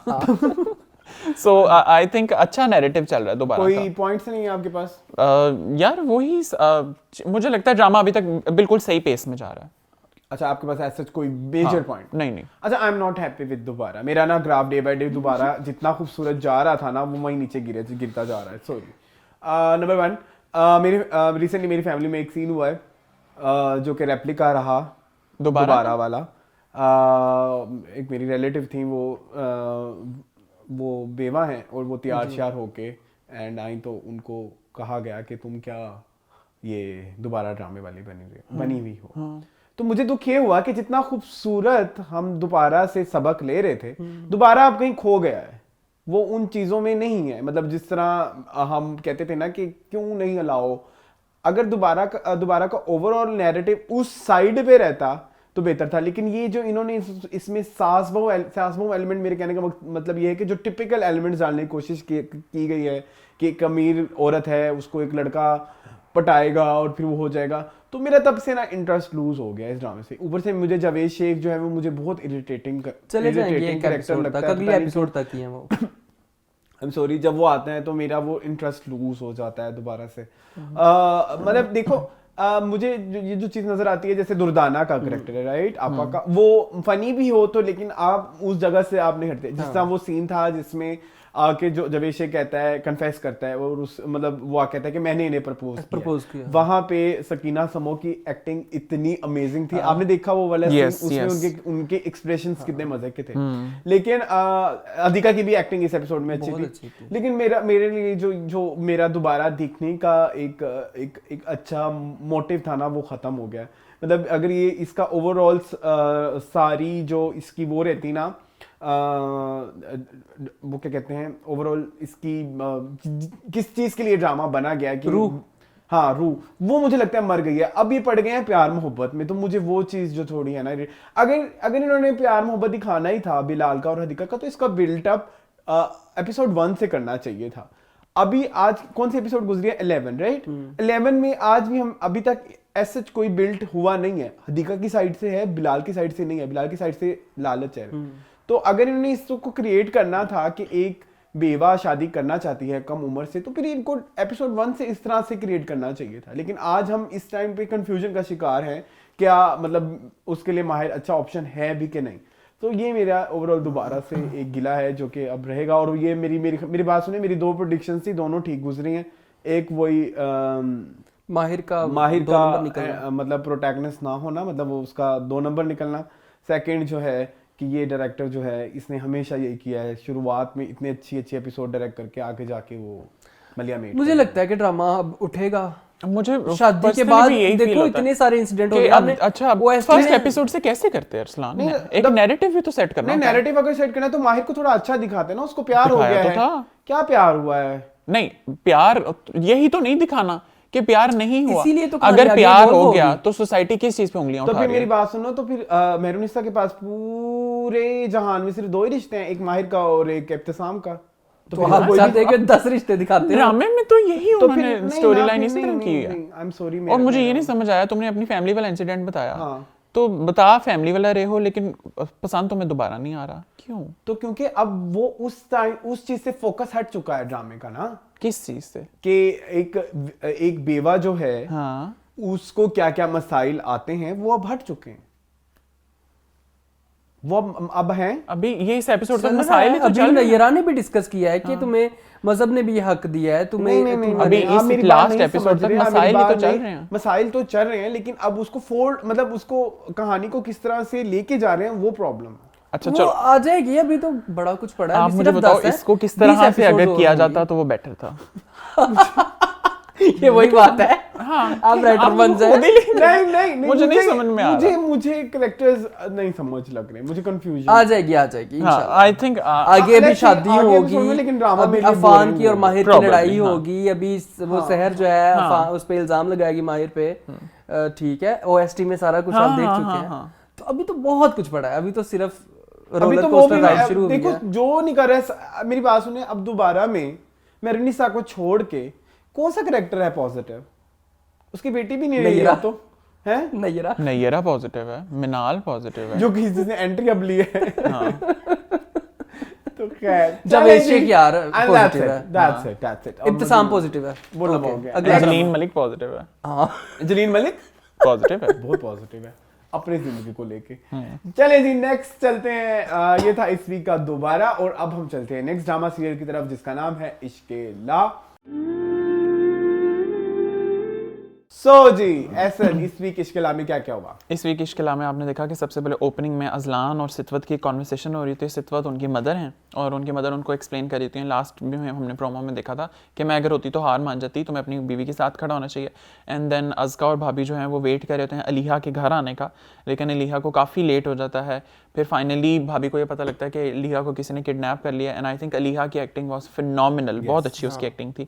सो आई थिंक अच्छा नैरेटिव चल रहा है दोबारा कोई पॉइंट्स नहीं है आपके पास? यार वही मुझे लगता है ड्रामा अभी तक बिल्कुल सही पेस में जा रहा है। अच्छा, आपके पास ऐसा कोई मेजर पॉइंट? नहीं। अच्छा, I am not happy with दोबारा। मेरा ना ग्राफ डे बाय डे दोबारा जितना खूबसूरत जा रहा था ना, वो वहीं नीचे गिरता जा रहा है। सॉरी। नंबर 1, मेरे रिसेंटली मेरी फैमिली में एक सीन हुआ है जो कि रेप्लिका रहा दोबारा वाला। एक मेरी रिलेटिव थी, वो बेवा हैं और वो तैयार श्यार होके एंड आई, तो उनको कहा गया कि तुम क्या ये दोबारा ड्रामे वाली बनी हुई हो। तो मुझे दुख ये हुआ कि जितना खूबसूरत हम दोबारा से सबक ले रहे थे, दोबारा अब कहीं खो गया है। वो उन चीज़ों में नहीं है। मतलब जिस तरह हम कहते थे ना कि क्यों नहीं अलाओ, अगर दोबारा का ओवरऑल नैरेटिव उस साइड पे रहता तो बेहतर था। लेकिन ये जो इन्होंने इसमें सास बहू एलिमेंट, मेरे कहने का मतलब ये है कि जो टिपिकल एलिमेंट्स डालने की कोशिश की गई है कि एक अमीर औरत है, उसको एक लड़का पटाएगा और फिर वो हो जाएगा, तो मेरा तब से ना इंटरेस्ट लूज हो गया इस ड्रामे से। ऊपर से मुझे जावेद शेख जो है वो मुझे बहुत इरिटेटिंग कैरेक्टर लगता है। अगले एपिसोड तक ही है वो। आई एम सॉरी, जब वो आते हैं तो मेरा वो इंटरेस्ट लूज हो जाता है दोबारा से। मतलब देखो, मुझे ये जो चीज नजर आती है, जैसे दुर्दाना का करेक्टर है, राइट, आपा का, वो फनी भी हो तो, लेकिन आप उस जगह से आप नहीं हटते। जिस तरह वो सीन था जिसमें आके जो जावेद शेख कहता है, कन्फेस करता है, और उस मतलब वो कहता है कि मैंने इन्हें प्रपोज किया। वहां पे सकीना समो की एक्टिंग इतनी अमेजिंग थी। आपने देखा वो वाला सीन, उसमें उनके एक्सप्रेशंस कितने मजे के थे। लेकिन अधिका की भी एक्टिंग इस एपिसोड में अच्छी थी। लेकिन मेरे लिए जो मेरा दोबारा देखने का एक अच्छा मोटिव था ना, वो खत्म हो गया। मतलब अगर ये इसका ओवरऑल सारी जो इसकी वो रहती ना, वो क्या कहते हैं, ओवरऑल इसकी किस चीज के लिए ड्रामा बना गया कि रूह, हाँ रूह, वो मुझे लगता है मर गई है। अब ये पड़ गए हैं प्यार मोहब्बत में, तो मुझे वो चीज जो थोड़ी है ना, अगर इन्होंने प्यार मोहब्बत दिखाना ही था बिलाल का और हदीका का, तो इसका बिल्टअप एपिसोड 1 से करना चाहिए था। अभी आज कौन सी एपिसोड गुजरी है? 11, राइट। 11 में आज भी हम अभी तक ऐसा कोई बिल्ट हुआ नहीं है, हदीका की साइड से है, बिलाल की साइड से नहीं है, बिलाल की साइड से लालच है। तो अगर इन्होंने इसको क्रिएट करना था कि एक बेवा शादी करना चाहती है कम उम्र से, तो फिर इनको एपिसोड 1 से इस तरह से क्रिएट करना चाहिए था। लेकिन आज हम इस टाइम पे कंफ्यूजन का शिकार हैं, क्या मतलब उसके लिए माहिर अच्छा ऑप्शन है भी कि नहीं। तो ये मेरा ओवरऑल दोबारा से एक गिला है जो कि अब रहेगा। और ये मेरी बात सुने, मेरी 2 प्रेडिक्शंस थी, दोनों ठीक गुजरी हैं। एक वही माहिर का मतलब प्रोटैगनिस्ट ना होना, मतलब वो उसका 2 नंबर निकलना। सेकंड जो है कि ये डायरेक्टर जो है इसने हमेशा यही किया है, शुरुआत में इतने अच्छी एपिसोड डायरेक्ट करके आगे जाके वो मलिया मेट। मुझे लगता है कि ड्रामा अब उठेगा। मुझे शादी के बाद देखो इतने सारे इंसिडेंट हो गए। आपने अच्छा फर्स्ट एपिसोड से कैसे करते हैं अरसलान? एक नैरेटिव भी तो सेट करना है। नैरेटिव अगर सेट करना है तो माहिर को थोड़ा अच्छा दिखाते हैं ना, उसको प्यार हो गया है। क्या प्यार हुआ है? नहीं, प्यार यही तो नहीं दिखाना कि प्यार नहीं हुआ। इसीलिए तो अगर प्यार हो गया तो सोसाइटी किस चीज पे उंगलियां उठा रही है? तो फिर मेरी बात सुनो, तो फिर मेहरुनिसा के पास पूरे जहान में सिर्फ 2 ही रिश्ते हैं, एक माहिर का और एक इब्तिसाम का। तो आप चाहते हैं कि 10 रिश्ते दिखाते हैं? ड्रामे में तो यही उन्होंने स्टोरी लाइन इसी तरह की है। आई एम सॉरी, और मुझे ये नहीं समझ आया, तुमने अपनी फैमिली वाला इंसिडेंट बताया, तो बता फैमिली वाला रहे हो, लेकिन पसंद तुम्हें दोबारा नहीं आ रहा, क्यों? तो क्योंकि अब वो उस चीज से फोकस हट चुका है ड्रामे का ना। किस चीज से? कि एक बेवा जो है, हाँ, उसको क्या क्या मसाइल आते हैं वो अब हट चुके हैं, वो अब हैं। अभी ये इस एपिसोड तक मसाइल तो चल रहे हैं। नैयरा ने भी डिस्कस किया है कि तुम्हें मजहब ने भी हक दिया है तुम्हें। नहीं, अभी इस लास्ट एपिसोड तक मसाइल तो चल रहे हैं। मसाइल तो चल रहे हैं, लेकिन अब उसको मतलब उसको कहानी को किस तरह से लेके जा रहे हैं वो प्रॉब्लम है। अच्छा, चलो आ जाएगी, अभी तो बड़ा कुछ पड़ा है। आप मुझे बताओ इसको किस तरह से अगर किया जाता तो वो बेटर था। ये वही बात है। हाँ, आप राइटर बन जाए। नहीं, मुझे नहीं समझ में आ रहा। मुझे कैरेक्टर्स नहीं समझ लग रहे, मुझे कंफ्यूजन। आ जाएगी इंशाल्लाह। आई थिंक आगे भी शादी होगी, लेकिन ड्रामा में अफान की और माहिर की लड़ाई होगी। अभी वो शहर जो है उस पे इल्जाम लगाएगी माहिर पे, ठीक है। ओएसटी में सारा कुछ आप देख चुके हैं। तो अभी तो बहुत कुछ पड़ा है, अभी तो सिर्फ रोलर कोस्टर राइड शुरू हुई है। देखो जो नहीं कर रहा, मेरी बात सुने, अब दोबारा में मेहरुनिसा को छोड़ के कौन सा कैरेक्टर है पॉजिटिव? उसकी बेटी भी नहीं रही है तो है। नैयरा पॉजिटिव है, मिनाल पॉजिटिव है, जो किसी ने एंट्री अब ली है। तो खैर जब एशिया की यार पॉजिटिव है, दैट्स इट। इब्तिसाम पॉजिटिव है, बोलो हो गया। जलीन मलिक पॉजिटिव है। हां, जलीन मलिक पॉजिटिव है, बहुत पॉजिटिव है अपनी जिंदगी को लेके। चले जी नेक्स्ट चलते हैं। ये था इस वीक का दोबारा, और अब हम चलते हैं नेक्स्ट ड्रामा सीरियल की तरफ जिसका नाम है इश्क़े ला। जी एहसन, इस वीक इश्क़े ला में क्या क्या हुआ? इस वीक इश्क़े ला में आपने देखा कि सबसे पहले ओपनिंग में अज़लान और सितवत की कॉन्वर्सेशन हो रही थी। सितवत उनकी मदर हैं और उनकी मदर उनको एक्सप्लेन कर रही थी। लास्ट में हमने प्रोमो में देखा था कि मैं अगर होती तो हार मान जाती, तो मैं अपनी बीवी के साथ खड़ा होना चाहिए। एंड देन अज़का और भाभी जो हैं वो वेट कर रहे होते हैं अलीहा के घर आने का, लेकिन अलीहा को काफ़ी लेट हो जाता है। फिर फाइनली भाभी को ये पता लगता है कि अलीहा को किसी ने किडनैप कर लिया। एंड आई थिंक अलीहा की एक्टिंग वॉज फिनोमिनल, बहुत अच्छी उसकी एक्टिंग थी।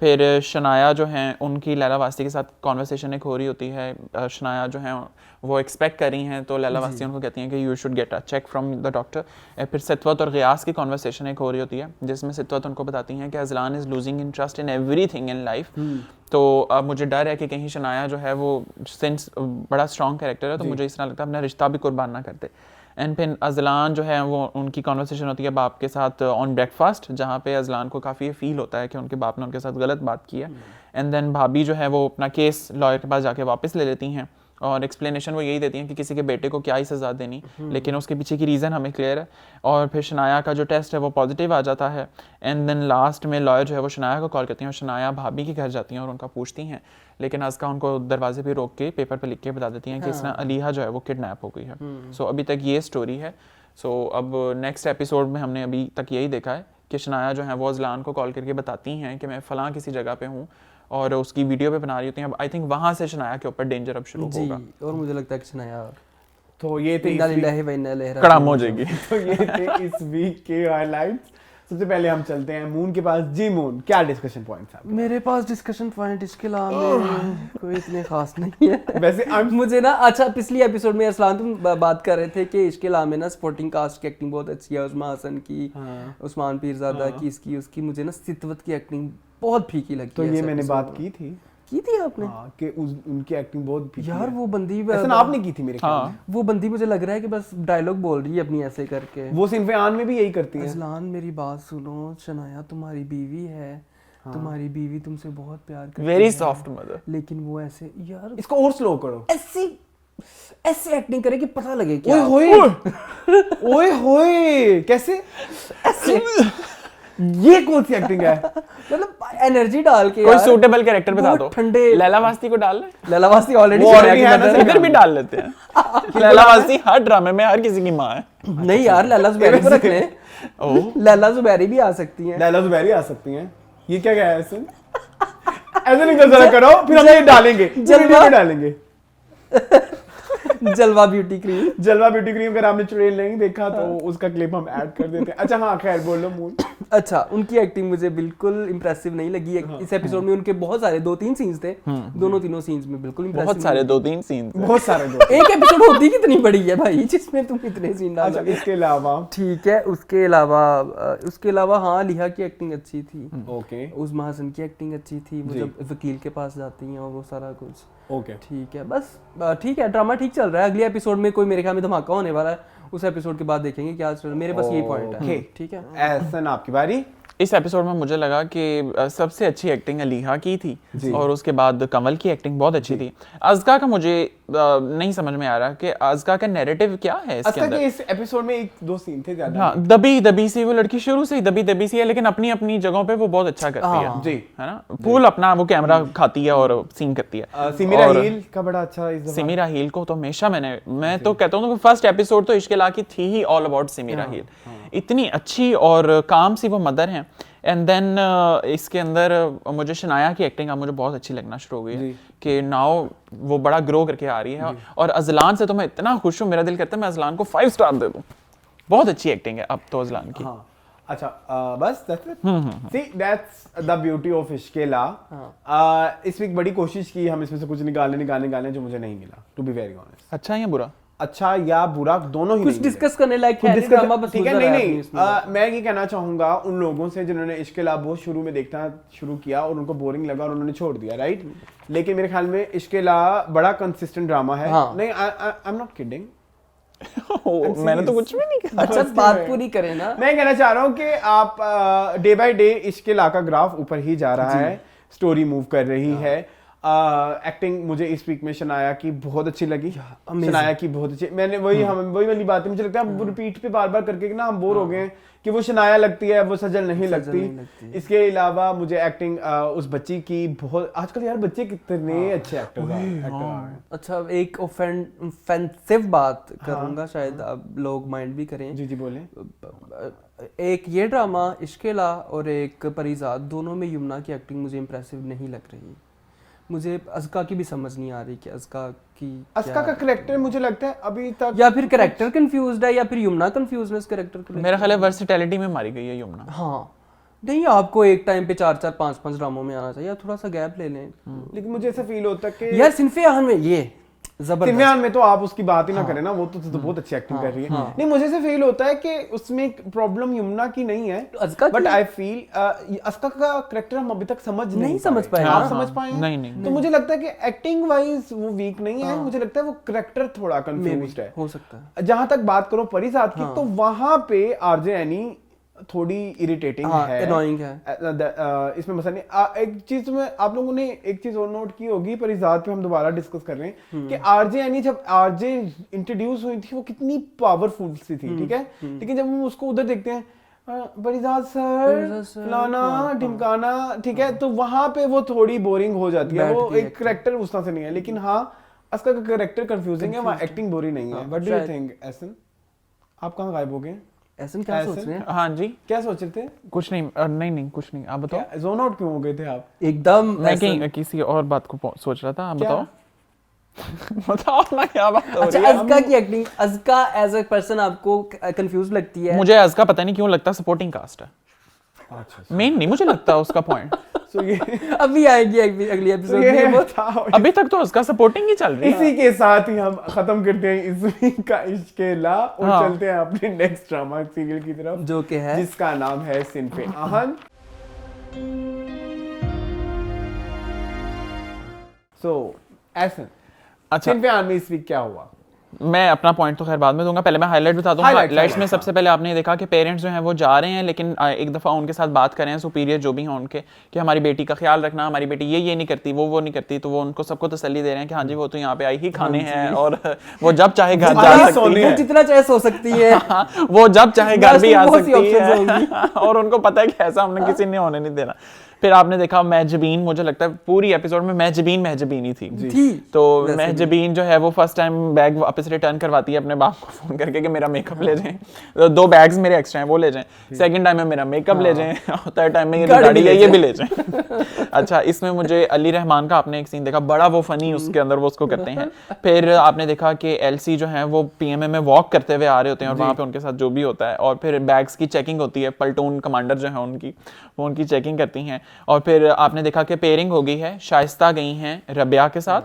फिर शनाया जो हैं उनकी लैला वास्ती के साथ कॉन्वर्सेशन एक हो रही होती है। शनाया जो हैं वो एक्सपेक्ट कर रही हैं, तो लैला वास्ती उनको कहती हैं कि you should get a check from the doctor. फिर सितवत और गियास की कॉन्वर्सेशन एक हो रही होती है, जिसमें सितवत उनको बताती हैं कि Azlan is losing interest in everything in life. तो अब मुझे डर है कि कहीं शनाया जो है वो सिंस बड़ा स्ट्रॉन्ग कैरेक्टर है, तो मुझे इस तरह लगता है अपना रिश्ता भी कुर्बान ना करते। एंड फिर अज़लान जो है वो उनकी कॉन्वर्सेशन होती है बाप के साथ ऑन ब्रेकफास्ट, जहाँ पे अज़लान को काफ़ी फील होता है कि उनके बाप ने उनके साथ गलत बात की है। एंड देन भाभी जो है वो अपना केस लॉयर के पास जाके वापस ले लेती हैं और एक्सप्लेनेशन वो यही देती हैं कि किसी के बेटे को क्या ही सज़ा देनी, लेकिन उसके पीछे की रीज़न हमें क्लियर है। और फिर शनाया का जो टेस्ट है वो पॉजिटिव आ जाता है। एंड देन लास्ट में लॉयर जो है वो शनाया को कॉल करती हैं और शनाया भाभी के घर जाती हैं और उनका पूछती हैं, लेकिन अज़का उनको दरवाजे पे रोक के पेपर पे लिख के बता देती हैं कि इसने अलीहा जो है वो किडनैप हो गई है। सो अभी तक ये स्टोरी है। सो अब नेक्स्ट एपिसोड में हमने अभी तक यही देखा है कि शनाया जो है वो अज़लान को कॉल करके बताती हैं कि मैं फ़लाँ किसी जगह पे हूँ और उसकी वीडियो पे बना रही होती हैं। अब आई थिंक वहाँ से शनाया के ऊपर डेंजर अब शुरू होगा। और मुझे लगता है कि शनाया तो ये थे कड़ाम हो जाएगी। तो ये थे इस वीक के हाइलाइट्स। सबसे पहले हम चलते हैं मून के पास। जी मून, क्या डिस्कशन पॉइंट्स हैं? मेरे पास डिस्कशन पॉइंट इसके अलावा कोई इतने खास नहीं है वैसे मुझे ना, अच्छा पिछली एपिसोड में अरसलान तुम बात कर रहे थे कि इसके अलावा में ना सपोर्टिंग कास्ट की एक्टिंग बहुत अच्छी है। उस्मान हसन की, उस्मान पीरज़ादा की, इसकी उसकी। मुझे ना सितवत की एक्टिंग बहुत फीकी लगी। तो ये मैंने बात की थी की थी आपने? हाँ कि उनकी एक्टिंग बहुत पीछे यार है। वो बंदी ऐसा आपने की थी मेरे ख्याल में। वो बंदी मुझे लग रहा है कि बस डायलॉग बोल रही है अपनी ऐसे करके। वो सिनफे आन में भी यही करती है। अजलान मेरी बात सुनो, शनाया तुम्हारी बीवी है, तुम्हारी बीवी तुमसे बहुत प्यार करती वेरी है, सॉफ्ट मदर। लेकिन वो ऐसे यार इसको और स्लो करो। ऐसी एक्टिंग करे कि पता लगे ओए क्या। होए ओए होए कैसे ऐसे ये कौन सी एक्टिंग है? मतलब एनर्जी डाल के कोई यार, सूटेबल कैरेक्टर बता बहुत दो। ठंडे लैला वास्ती को डाल ले। लैला वास्ती ऑलरेडी वो already है ना, इधर भी डाल लेते हैं। लैला वास्ती हर ड्रामे में हर किसी की माँ है। नहीं यार लैला जुबैरी को रख लें। लैला जुबैरी भी आ सकती हैं। लैला जुबैरी आ सकती हैं। ये क्या है ऐसे ऐसे नहीं जरा करो फिर हम ये डालेंगे जलवा में डालेंगे। जलवा ब्यूटी क्रीम। जलवा ब्यूटी क्रीम अगर आपने ट्रेल नहीं देखा तो उसका क्लिप हम ऐड कर देते हैं। अच्छा हाँ खैर बोलो मूल। अच्छा उनकी एक्टिंग मुझे बिल्कुल इंप्रेसिव नहीं लगी। इस एपिसोड में उनके बहुत सारे 2-3 सीन्स थे, दोनों तीनों सीन्स में बिल्कुल इंप्रेसिव। बहुत सारे 2-3 सीन। बहुत सारे दोस्त। एक एपिसोड होती कितनी बड़ी है भाई जिसमें तुम इतने सीन डाल अच्छा दोगे। इसके अलावा ठीक है उसके अलावा हाँ लिहा की एक्टिंग अच्छी थी। ओके उस्मा हसन की एक्टिंग अच्छी थी, वो जब वकील के पास जाती हैं और वो सारा कुछ ओके ठीक है। बस ठीक है, ड्रामा ठीक चल रहा है। अगले एपिसोड में कोई मेरे ख्याल में धमाका होने वाला है, उस एपिसोड के बाद देखेंगे क्या चल रहा है। मेरे पास यही पॉइंट है। ठीक है एहसन आपकी बारी। इस एपिसोड में मुझे लगा कि सबसे अच्छी एक्टिंग अलीहा की थी और उसके बाद कमल की एक्टिंग बहुत अच्छी थी। अज़का का मुझे नहीं समझ में आ रहा कि अज़का का नैरेटिव क्या है इसके अच्छा अंदर। कि इस एपिसोड में 1-2 सीन थे ज्यादा। हाँ दबी सी वो लड़की शुरू से ही दबी सी है, लेकिन अपनी अपनी जगहों पे वो बहुत अच्छा करती है। जी है ना, फुल अपना वो कैमरा खाती है और सीन करती है। सिमिरा और हील का बड़ा अच्छा इस दफा। सिमिरा हील को तो हमेशा मैं तो कहता हूँ फर्स्ट एपिसोड तो इश्क-ए-इलाहा की थी ही ऑल अबाउट सिमिरा हील। इतनी अच्छी और काम सी वो मदर हैं। एंड देन इसके अंदर मुझे शनाया की एक्टिंग अब मुझे बहुत अच्छी लगना शुरू हो गई है कि नाउ वो बड़ा ग्रो करके आ रही है। और अजलान से तो मैं इतना खुश हूँ, मेरा दिल करता है मैं अजलान को 5 स्टार दे दूँ। बहुत अच्छी एक्टिंग है अब तो अजलान की। हाँ अच्छा बस see that's the beauty of Ishq-e-Ilaha. इस वीक बड़ी कोशिश की हम इसमें से कुछ निकालने जो मुझे नहीं मिला टू बी वेरी ऑनेस्ट। अच्छा या बुरा? अच्छा या बुरा दोनों ही कुछ नहीं डिस्कस करने लायक मिले। है कुछ ड्रामा discuss- बस ठीक है गुजर रहा है नहीं इसमें। मैं ये कहना चाहूंगा उन लोगों से जिन्होंने इश्क-ए-इलाहा बहुत शुरू में देखना शुरू किया और उनको बोरिंग लगा और उन्होंने छोड़ दिया राइट। लेकिन मेरे ख्याल में इश्क-ए-इलाहा बड़ा कंसिस्टेंट ड्रामा है। नहीं आई एम नॉट किडिंग। मैंने तो कुछ भी नहीं कहा। अच्छा बात पूरी करें ना। मैं कहना चाह रहा हूँ कि आप डे बाय डे इश्क-ए-इलाहा का ग्राफ ऊपर ही जा रहा है, स्टोरी मूव कर रही है। एक्टिंग मुझे इस वीक में शनाया की बहुत अच्छी लगी। शनाया की बहुत अच्छी, मैंने वही वाली बात है, मुझे लगता है रिपीट पे बार बार करके ना हम बोर हो गए हैं कि वो शनाया लगती है वो सजल नहीं लगती। इसके अलावा मुझे एक्टिंग उस बच्ची की बहुत, आजकल यार बच्चे कितने अच्छे एक्टर हैं। अच्छा एक ऑफेंसिव बात करूंगा, शायद अब लोग माइंड भी करें। जी बोले। एक ये ड्रामा इश्क-ए-इलाहा और एक परिजात, दोनों में यमुना की एक्टिंग मुझे इंप्रेसिव नहीं लग रही। मुझे अज़का की भी समझ नहीं आ रही कि अज़का का कैरेक्टर मुझे लगता है अभी तक, या फिर कैरेक्टर कंफ्यूज्ड है या फिर यमुना कंफ्यूज्ड है इस कैरेक्टर को। मेरा ख्याल है वर्सेटैलिटी में मारी गई है यमुना। हाँ नहीं आपको एक टाइम पे 4-4 5-5 ड्रामों में आना चाहिए, थोड़ा सा गैप ले लें। लेकिन मुझे ऐसा फील होता है कि यार सिनफे आहन में ये सिमयान में तो आप उसकी बात ही ना करें ना, वो तो बहुत अच्छी एक्टिंग कर रही है। नहीं मुझे ऐसे फील होता है कि उसमें प्रॉब्लम यमुना की नहीं है, बट आई फील अज़का का कैरेक्टर हम अभी तक नहीं समझ पाए। आप समझ पाए? नहीं। तो मुझे लगता है कि एक्टिंग वाइज वो वीक नहीं है, मुझे लगता है वो कैरेक्टर थोड़ा कंफ्यूज्ड है। हो सकता है। जहां तक बात करो परिजात की, तो वहां पे आरजे एनी थोड़ी इरिटेटिंग है, एनोइंग है। इसमें मसला नहीं। एक चीज में आप लोगों ने एक चीज और नोट की होगी, परिजात पे हम दोबारा डिस्कस कर रहे हैं कि आरजे यानी जब आरजे इंट्रोड्यूस हुई थी वो कितनी पावरफुल सी थी, ठीक है। लेकिन जब हम उसको उधर देखते हैं परिजात सर फलाना ढिमकाना, ठीक है, तो वहां पे वो थोड़ी बोरिंग हो जाती है। वो एक कैरेक्टर उस तरह से नहीं है। लेकिन हाँ अज़का का कैरेक्टर कंफ्यूजिंग है, वहाँ एक्टिंग बोरिंग नहीं है। What do you think Ehsan? आप कहाँ गायब हो गए? ऐसा क्या सोच रहे हैं? हाँ जी क्या सोच रहे थे? कुछ नहीं नहीं कुछ नहीं। आप बताओ जोन आउट क्यों हो गए थे आप? एकदम मैं कहीं किसी और बात को सोच रहा था। आप बताओ बताओ ना क्या बात हो अच्छा रही है। अज़का की acting, Azka as a person आपको कंफ्यूज लगती है? मुझे अज़का पता नहीं क्यों लगता सपोर्टिंग कास्ट है। अच्छा मेन नहीं मुझे लगता उसका पॉइंट। सो ये अभी आएगी अगली एपिसोड में वो। अभी तक तो उसका सपोर्टिंग ही चल रही है। इसी के साथ ही हम खत्म करते हैं इस वीक का इश्क-ए-इलाहा और चलते हैं अपने नेक्स्ट ड्रामा सीरियल की तरफ, जो कि है जिसका नाम है सिनफे आहन। सो ऐसा अच्छा। इम्तिहान में इस वीक क्या हुआ? मैं अपना पॉइंट तो खैर बाद में दूंगा, पहले मैं हाईलाइट बता दूंगा। Highlights, हाईलाइट्स में highlights, सबसे पहले आपने देखा कि पेरेंट्स जो हैं वो जा रहे हैं, लेकिन एक दफ़ा उनके साथ बात करें, सुपीरियर जो भी हैं उनके, कि हमारी बेटी का ख्याल रखना, हमारी बेटी ये नहीं करती, वो नहीं करती, तो वो उनको सबको तसल्ली दे रहे हैं कि हाँ जी वो तो यहाँ पे आई ही खाने हैं और वो जब चाहे घर जा सकती वो है। जितना चाहे सो सकती है। हाँ, वो जब चाहे घर भी आ बहुत सी सकती options है और उनको पता है कि ऐसा हमने किसी ने होने नहीं देना। फिर आपने देखा महजबीन, मुझे लगता है पूरी एपिसोड में महजबीन ही थी। तो महजबीन जो है वो फर्स्ट टाइम बैग वापस रिटर्न करवाती है अपने बाप को फोन करके कि मेरा मेकअप ले जाएं, 2 बैग्स मेरे एक्स्ट्रा हैं वो ले जाएं, सेकंड टाइम में मेरा मेकअप ले जाएं, थर्ड टाइम में ये गाड़ी है ये भी ले जाएं। अच्छा, इसमें मुझे अली रहमान का आपने एक सीन देखा, बड़ा वो फनी उसके अंदर वो उसको करते हैं। फिर आपने देखा कि एलसी जो है वो पीएमए में वॉक करते हुए आ रहे होते हैं और वहाँ पे उनके साथ जो भी होता है, और फिर बैग्स की चेकिंग होती है, प्लटून कमांडर जो है उनकी वो उनकी चेकिंग करती हैं। और फिर आपने देखा कि पेयरिंग हो गई है, शाइस्ता गई हैं रबिया के साथ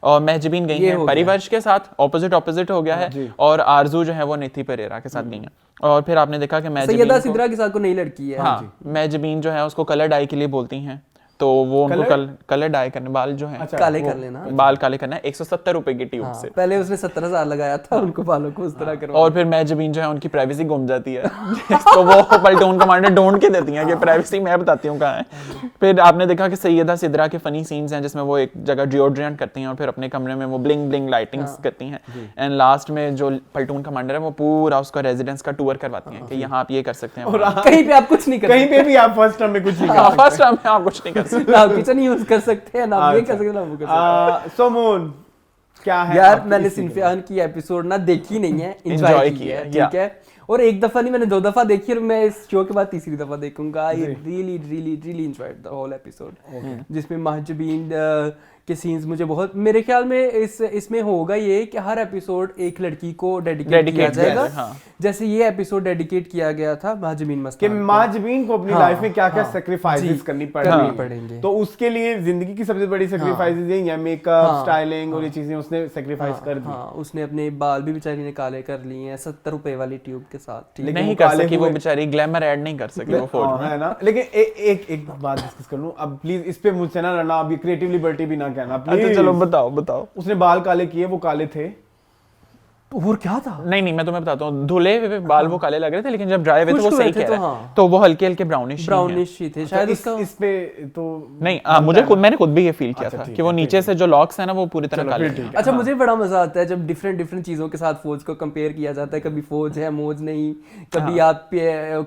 और महजबीन गई हैं परिवर्श के साथ, ऑपोजिट हो गया है, और आरजू जो है वो निथि परेरा के साथ गई हैं। और फिर आपने देखा कि सैयदा सिद्रा के साथ को नई लड़की है। हाँ, महजबीन जो है उसको कलर डाई के लिए बोलती हैं, तो वो उनको कलर डाई करने, बाल जो है काले कर लेना, बाल काले करना है 170 रुपए की ट्यूब से। पहले उसने 17,000 लगाया था उनको बालों को उस तरह करवा। और फिर महजबीन जो है उनकी प्राइवेसी गुम जाती है तो वो प्लटून कमांडर ढूंढ के देती हैं कि प्राइवेसी मैं बताती हूँ कहाँ है। फिर आपने देखा कि सैयदा सिद्रा के फनी सीन्स हैं जिसमें वो एक जगह डिओड्रेंट करती हैं और फिर अपने कमरे में वो ब्लिंग लाइटिंग्स करती हैं, एंड लास्ट में जो प्लटून कमांडर है वो पूरा उसका रेजिडेंस का टूर करवाती हैं कि यहाँ आप ये कर सकते हैं, कहीं पे आप कुछ नहीं कर सकते, कहीं पे भी आप फर्स्ट टर्म में कुछ नहीं कर फर्स्ट टाइम में आप कुछ नहीं कर सकते, ना किचन यूज कर सकते हैं, ना ये कर सकते हैं, ना वो कर सकते हैं। सो मून क्या है? यार मैंने सिनफियान की एपिसोड ना देखी नहीं है, एंजॉय की है, ठीक है। और एक दफा नहीं, मैंने 2 दफा देखी और मैं इस शो के बाद तीसरी दफा देखूंगा। I really enjoyed the whole episode, जिसमें महजबीन के सीन्स मुझे बहुत, मेरे ख्याल में इसमें होगा ये कि हर एपिसोड एक लड़की को डेडिकेट किया जाएगा, जैसे ये एपिसोड डेडिकेट किया गया था महजबीन मस्तान कि महजबीन को अपनी लाइफ में क्या-क्या सैक्रिफाइसेस करनी पड़ेंगी, तो उसके लिए जिंदगी की सबसे बड़ी सैक्रिफाइसेस ये मेकअप, स्टाइलिंग और ये चीजें उसने सैक्रिफाइस कर दी। उसने अपने बाल भी बेचारी ने काले कर लिए हैं 70 रुपए वाली ट्यूब के साथ, नहीं कर सकी वो बेचारी, ग्लैमर ऐड नहीं कर सकी वो फौज में, है ना। लेकिन एक बात डिस्कस कर लूं अब प्लीज, इस पे मुझसे ना लड़ना, अभी क्रिएटिव लिबर्टी भी ना कहना प्लीज। अच्छा चलो बताओ। उसने बाल काले किए, वो काले थे और क्या था? नहीं मैं तुम्हें बताता हूँ, धुले हुए बाल वो काले लग रहे थे, लेकिन जब ड्राई हुए थे वो सही कह रहा है, तो वो हल्के हल्के ब्राउनिश ही थे शायद। इस पे तो नहीं, मैंने खुद भी ये फील किया था कि वो नीचे से जो लॉक्स है ना वो पूरी तरह काले हैं। अच्छा, मुझे बड़ा मजा आता है जब डिफरेंट चीजों के साथ फौज को कंपेयर किया जाता है। कभी फौज है, मौज नहीं, कभी आप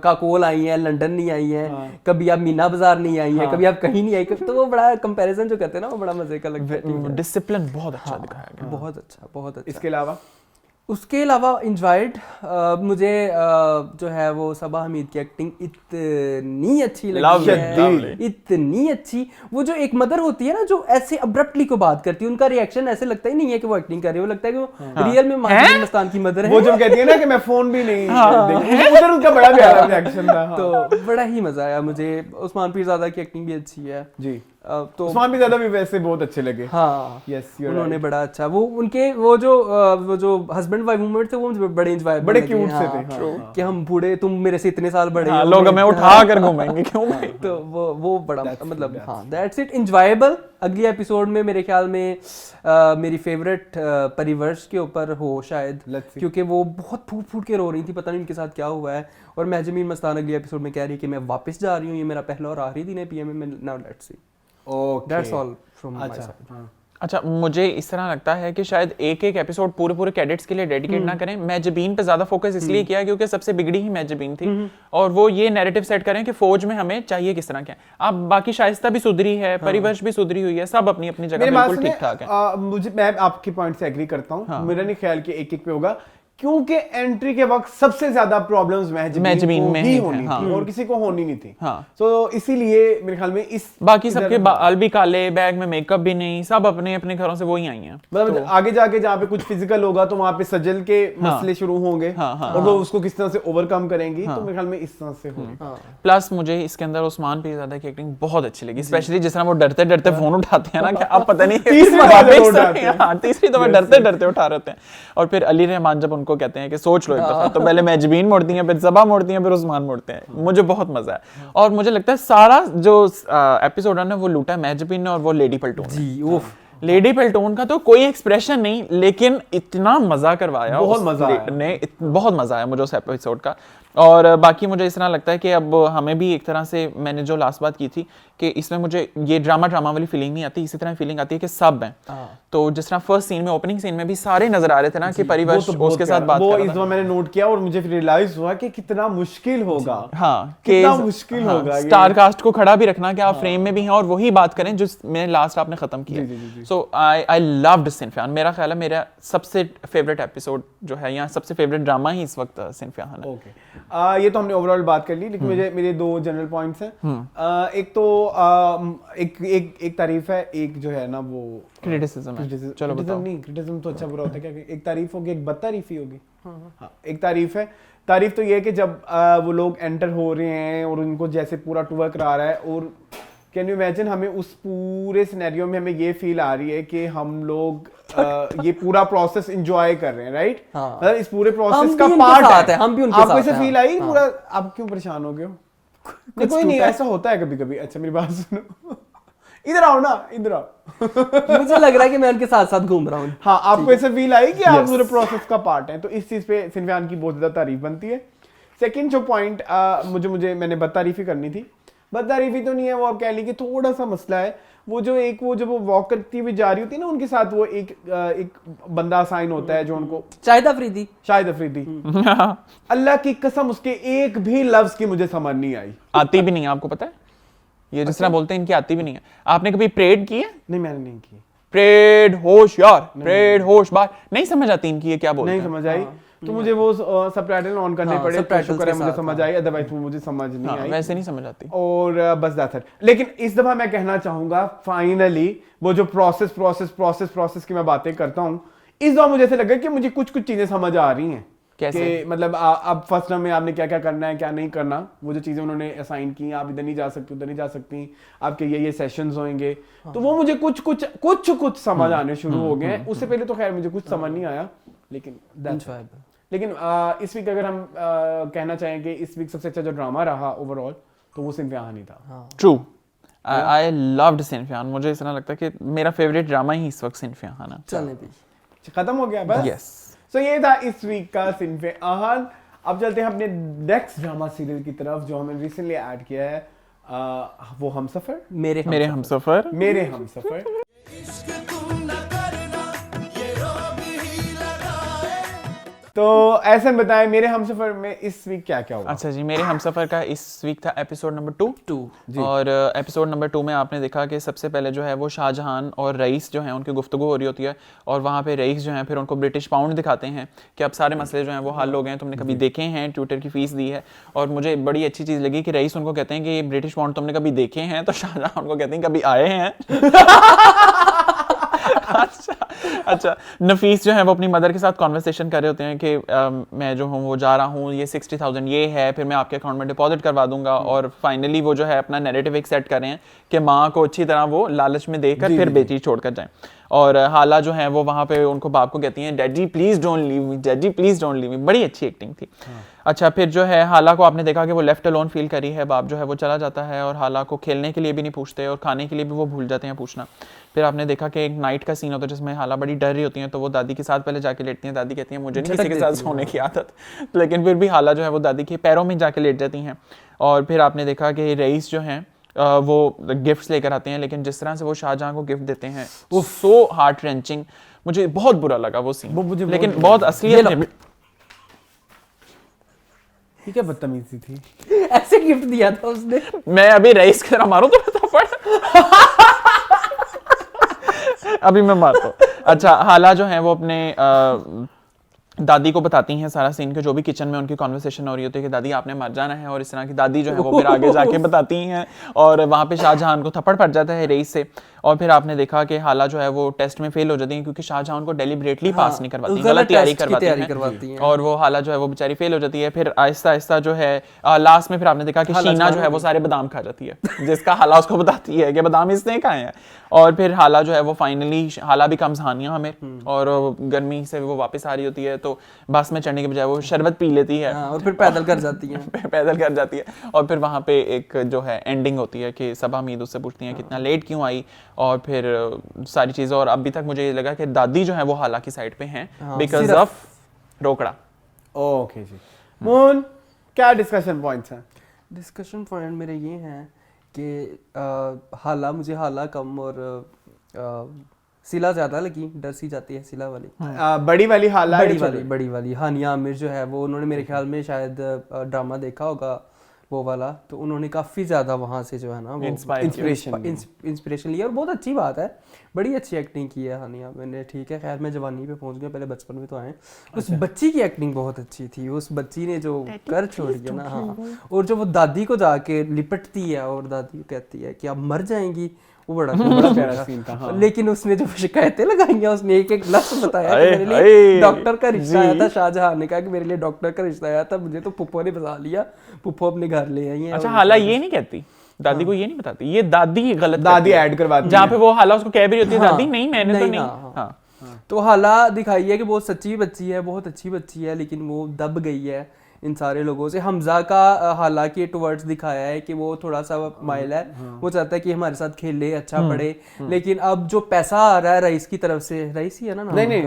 काकोल आई है, लंदन नहीं आई है, कभी आप मीना बाजार नहीं आई है, कभी आप कहीं नहीं आई, तो वो बड़ा कंपैरिजन जो करते हैं ना वो बड़ा मजे का लगता है। डिसिप्लिन बहुत अच्छा दिखाया गया, बहुत अच्छा। इसके अलावा इंजॉयड मुझे जो है वो सबा हमीद की एक्टिंग इतनी अच्छी लगी है, इतनी अच्छी। वो जो एक मदर होती है ना जो ऐसे अब्रप्टली को बात करती है, उनका रिएक्शन ऐसे लगता ही नहीं है कि वो एक्टिंग कर रही है, वो लगता है कि वो रियल में महजबीन मस्तान की मदर है। वो जब कहती है ना कि मैं फोन भी नहीं उधर, उनका बड़ा प्यारा रिएक्शन था। तो बड़ा ही मजा आया मुझे। उस्मान पीरज़ादा की एक्टिंग भी अच्छी है जी, तो उस्मान भी ज्यादा भी वैसे बहुत अच्छे लगे। हाँ यस, उन्होंने बड़ा अच्छा, वो उनके वो जो हस्बैंड वाइफ मूवमेंट थे वो मुझे बड़े एंजॉय, बड़े क्यूट से थे कि हम बूढ़े, तुम मेरे से इतने साल बड़े हो, लोग हमें उठा कर घुमाएंगे क्यों भाई। तो वो बड़ा मतलब हाँ, दैट्स इट, एंजॉयबल। अगली एपिसोड में मेरे ख्याल में मेरी फेवरेट परिवर्श के ऊपर हो शायद, क्योंकि वो बहुत फूट के रो रही थी, पता नहीं उनके साथ क्या हुआ है। और महजबीन मस्तान अगली एपिसोड में कह रही है कि मैं वापस जा रही हूँ, ये मेरा पहला और आखिरी दिन है पीएमए में, now let's see. That's all from my side. अच्छा, मुझे इस तरह लगता है कि शायद एक एपिसोड पूरे कैडेट्स के लिए डेडिकेट ना करें। महजबीन पे ज्यादा फोकस इसलिए किया क्योंकि सबसे बिगड़ी ही महजबीन थी, और वो ये नैरेटिव सेट करें कि फौज में हमें चाहिए किस तरह क्या। अब बाकी शाइस्ता भी सुधरी है, परिवर्श भी सुधरी हुई है, सब अपनी अपनी जगह बिल्कुल ठीक ठाक है। मैं आपके पॉइंट से एग्री करता हूँ। मेरा नहीं ख्याल कि एक पे होगा, क्योंकि एंट्री के वक्त सबसे ज्यादा प्रॉब्लम्स महजबीन में ही होनी थी और किसी को होनी नहीं थी। तो इसीलिए मेरे ख्याल में इस बाकी सबके बाल भी काले, बैग में मेकअप भी नहीं, सब अपने अपने घरों से वही आई हैं। मतलब आगे जाके जहाँ पे कुछ फिजिकल होगा तो वहाँ पे सजल के मसले शुरू होंगे और वो उसको किस तरह से ओवरकम करेंगी, तो मेरे ख्याल में इस तरह से होगी। प्लस मुझे इसके अंदर उस्मान पीरज़ादा की एक्टिंग बहुत अच्छी लगी, स्पेशली जिस तरह वो डरते डरते फोन उठाते हैं ना कि अब पता नहीं तीसरी दफा डरते डरते उठा रहे हैं। और फिर अली रहमान जब उनको कहते हैं कि सोच लो एक दफा, तो पहले महजबीन मोड़ती हैं, फिर सबा मोड़ती हैं, फिर उस्मान मोड़ते हैं। मुझे बहुत मजा है और मुझे लगता है सारा जो एपिसोड है ना वो लूटा है महजबीन ने और वो लेडी पलटून जी। लेडी पेल्टोन का तो कोई एक्सप्रेशन नहीं, लेकिन इतना मजा करवाया, बहुत मजा आया। बहुत मजा आया मुझे उस एपिसोड का। और बाकी मुझे इस तरह लगता है कि अब हमें भी एक तरह से, मैंने जो लास्ट बात की थी कि इसमें मुझे ये ड्रामा वाली फीलिंग नहीं आती, इसी तरह फीलिंग आती है कि सब हैं। तो जिस तरह फर्स्ट सीन में, ओपनिंग सीन में भी सारे नजर आ रहे थे ना कि परिवर्ष उसके साथ बात कर वो रहा इस था। बार मैंने नोट किया और मुझे फिर रियलाइज हुआ कि कितना मुश्किल होगा। हाँ, कितना मुश्किल होगा ये। स्टार कास्ट को खड़ा भी रखना कि आप फ्रेम में भी हैं और वही बात करें जो मैंने लास्ट आपने खत्म किया। सो आई लव्ड सिनफियान। मेरा ख्याल है मेरा सबसे फेवरेट एपिसोड जो है, या सबसे फेवरेट ड्रामा ही इस वक्त सिनफियान है। ओके, ये तो हमने ओवरऑल बात कर ली, लेकिन मेरे दो जनरल पॉइंट्स हैं। एक तो एक तारीफ है, एक जो है ना वो क्रिटिसिज्म है। चलो बताओ। नहीं, क्रिटिसिज्म तो अच्छा बुरा होता है क्या? एक तारीफ होगी, एक बदतारीफी होगी। हाँ, एक तारीफ है। तारीफ तो ये है कि जब वो लोग एंटर हो रहे हैं और उनको जैसे पूरा टूर करा रहा है, और कैन यू इमेजिन हमें उस पूरे सिनेरियो में हमें ये फील आ रही है कि हम लोग ये पूरा प्रोसेस एंजॉय कर रहे हैं, राइट? हाँ। मतलब इस पूरे प्रोसेस हम का भी उनके पार्ट साथ हैं, हम भी उनके आपको साथ ऐसे हैं। फील आई हाँ। पूरा? आप क्यों परेशान हो गए हो? नहीं, कोई नहीं, ऐसा होता है कभी कभी। अच्छा मेरी बात सुनो, इधर आओ ना, इधर आओ। मुझे लग रहा है कि मैं उनके साथ साथ घूम रहा हूँ। हाँ, आपको ऐसा फील आई कि आप पूरे प्रोसेस का पार्ट हैं, तो इस चीज पे सिनफियान की बहुत ज्यादा तारीफ बनती है। सेकंड जो पॉइंट मुझे मैंने बदतारीफी करनी थी, बदतारीफी तो नहीं है, वो आप कह ली कि थोड़ा सा मसला है। वो जब वो वॉक करती हुई जा रही होती है ना, उनके साथ वो एक बंदा असाइन होता है जो उनको, शाहिद अफरीदी। शाहिद अफरीदी। अल्लाह की कसम उसके एक भी लफ्ज की मुझे समझ नहीं आई। आती भी नहीं है, आपको पता है? ये जिस तरह बोलते हैं इनकी आती भी नहीं है। आपने कभी प्रेड की है? नहीं, मैंने नहीं की। प्रेड होश यार, प्रेड होश बात नहीं समझ आती इनकी, ये क्या बोलते नहीं हैं? समझ आई, तो मुझे वो सबटाइटल ऑन करने हाँ, पड़े, तो subtitles शुक्र है के मुझे साथ, समझ आई, अदरवाइज वो मुझे समझ नहीं हाँ, आई। वैसे नहीं समझ आती। और बस दैट्स इट। लेकिन इस दफा मैं कहना चाहूंगा, फाइनली वो जो प्रोसेस की मैं बातें करता हूँ, इस दफा मुझे ऐसे लगा कि मुझे कुछ चीजें समझ आ रही हैं। कैसे? कि मतलब अब फर्स्ट टर्म में आपने क्या क्या करना है, क्या नहीं करना, वो जो चीजें उन्होंने असाइन की, आप इधर नहीं जा सकती, उधर नहीं जा सकती, आपके ये सेशंस होंगे, तो वो मुझे कुछ समझ आने शुरू हो गए हैं। उससे पहले तो खैर मुझे कुछ समझ नहीं आया, लेकिन इस वीक अगर हम कहना चाहेंगे इस वीक सबसे अच्छा जो ड्रामा रहा ओवरऑल, तो वो सिनफियान ही था। True, I loved Sinfiyan. मुझे इस तरह लगता है कि मेरा फेवरेट ड्रामा ही इस वक्त सिनफियान है। चलने भी खत्म हो गया बस। यस। सो ये था इस वीक का सिनफियान। अब चलते हैं अपने नेक्स्ट ड्रामा सीरियल की तरफ जो हमने रिसेंटली ऐड किया है, वो हमसफर। मेरे हमसफर। मेरे हमसफर। इश्क तू न करना, ये रोग ही लगाए। तो ऐसा बताएं, मेरे हमसफर में इस वीक क्या क्या हुआ? अच्छा जी, मेरे हमसफर का इस वीक था एपिसोड नंबर 2। और एपिसोड नंबर 2 में आपने देखा कि सबसे पहले जो है वो शाहजहां और रईस जो हैं उनकी गुफ्तगू हो रही होती है, और वहाँ पे रईस जो हैं फिर उनको ब्रिटिश पाउंड दिखाते हैं कि अब सारे मसले जो हैं वो हल हो गए हैं, तुमने कभी देखे हैं, ट्यूटर की फीस दी है। और मुझे बड़ी अच्छी चीज़ लगी कि रईस उनको कहते हैं कि ये ब्रिटिश पाउंड तुमने कभी देखे हैं, तो शाहजहां उनको कहते हैं कभी आए हैं। अच्छा, नफीस जो है वो अपनी मदर के साथ कॉन्वर्सेशन कर रहे होते हैं कि मैं जो हूँ वो जा रहा हूँ, ये 60,000 ये है, फिर मैं आपके अकाउंट में डिपॉजिट करवा दूंगा। और फाइनली वो जो है अपना नैरेटिव एक सेट कर रहे हैं कि माँ को अच्छी तरह वो लालच में देकर फिर बेटी छोड़कर जाएं। और हाला जो है वो वहाँ पे उनको बाप को कहती हैं, daddy please don't leave me, daddy please don't leave me. बड़ी अच्छी एक्टिंग थी। अच्छा, फिर जो है हाला को आपने देखा कि वो लेफ्ट अलोन फील करी है, बाप जो है वो चला जाता है और हाला को खेलने के लिए भी नहीं पूछते और खाने के लिए भी वो भूल जाते हैं पूछना। फिर आपने देखा कि एक नाइट का सीन होता है जिसमें हाला बड़ी डर रही होती हैं, तो वो दादी के साथ पहले जाके लेटती हैं। दादी कहती हैं मुझे नहीं किसी के साथ सोने की आदत, लेकिन फिर भी हाला जो है वो दादी के पैरों में जाके लेट जाती हैं। और फिर आपने देखा कि रईस जो हैं वो गिफ्ट्स लेकर आते हैं, लेकिन जिस तरह से वो शाहजहां को गिफ्ट देते हैं वो सो हार्ट रेंचिंग, मुझे बहुत बुरा लगा वो सीन। मुझे लेकिन बहुत असलियत में ये क्या बदतमीजी थी? ऐसे गिफ्ट दिया था उसने। मैं अभी रईस की तरह मारूं तो थप्पड़ अभी मैं मारता हूं। अच्छा, हाला जो है वो अपने दादी को बताती हैं सारा सीन के, जो भी किचन में उनकी कॉन्वर्सेशन हो रही होती है कि दादी आपने मर जाना है, और इस तरह की दादी जो है वो फिर आगे जाके बताती हैं। और वहाँ पे शाहजहां को थप्पड़ पड़ जाता है रईस से। और फिर आपने देखा कि हाला जो है वो टेस्ट में फेल हो जाती है क्योंकि शाहजहां उनको डेलिबरेटली पास नहीं करवाती, गलत तैयारी करवाती हैं। और वो हाला जो है वो बेचारी फेल हो जाती है। फिर आहिस्ता आहिस्ता जो है लास्ट में फिर आपने देखा कि शीना जो है वो सारे बादाम खा जाती है, जिसका हाला उसको बताती है कि बादाम इसने खाए हैं। और फिर हाला जो है वो फाइनली हाला बिकम्स हानिया हमें, और गर्मी से वो वापस आ रही होती है तो बस में चढ़ने के बजाय वो शरबत पी लेती है। और फिर पैदल कर जाती है। पैदल कर जाती है। और फिर वहाँ पे एक जो है एंडिंग होती है कि सबा हमीद उससे पूछती हैं कितना लेट क्यों आई, और फिर सारी चीज़ें। और अभी तक मुझे ये लगा कि दादी जो है वो हाला की साइड पे हैं बिकॉज सिर्फ। ऑफ रोकड़ा। ओके जी। मून, क्या डिस्कशन पॉइंट्स हैं? डिस्कशन पॉइंट मेरे ये हैं कि हाला, मुझे हाला कम और सिला ज़्यादा लगी, डर सी जाती है सिला वाली। बड़ी वाली हाल बड़ी वाली हानिया आमिर जो है वो, उन्होंने मेरे ख्याल में शायद ड्रामा देखा होगा वो वाला, तो उन्होंने काफ़ी ज़्यादा वहाँ से जो है ना वो इंस्पिरेशन लिया। और बहुत अच्छी बात है, बड़ी अच्छी एक्टिंग की है हानिया आमिर ने। ठीक है, खैर मैं जवानी पे पहुंच गया, पहले बचपन में तो आए। उस बच्ची की एक्टिंग बहुत अच्छी थी, उस बच्ची ने जो कर छोड़ दिया ना। हाँ, और जो वो दादी को जाके लिपटती है और दादी को कहती है कि आप मर जाएंगी, वो बड़ा प्यारा सीन था। हाँ। लेकिन उसने जो शिकायतें लगाई हैं, उसने एक एक लफ्ज बताया कि मेरे लिए डॉक्टर का रिश्ता आया था। शाहजहां ने कहा कि मेरे लिए डॉक्टर का रिश्ता आया था, मुझे तो पुप्पो ने बता लिया, पुप्पो अपने घर ले आई है। अच्छा, हाला ये नहीं कहती, दादी को ये नहीं बताती, ये दादी गलत दादी ऐड करवाती है, जहाँ पे वो हाला उसको कह भी होती है दादी नहीं मैंने तो नहीं। हाँ। तो हाला दिखाई है कि बहुत सच्ची बच्ची है, बहुत अच्छी बच्ची है, लेकिन वो दब गई है इन सारे लोगों से। हमजा का हालांकि टुवर्ड्स दिखाया है कि वो थोड़ा सा माइल है, वो चाहता है कि हमारे साथ खेले, अच्छा पढ़े, लेकिन अब जो पैसा आ रहा है रईस की तरफ से, रईस ही है ना? नहीं,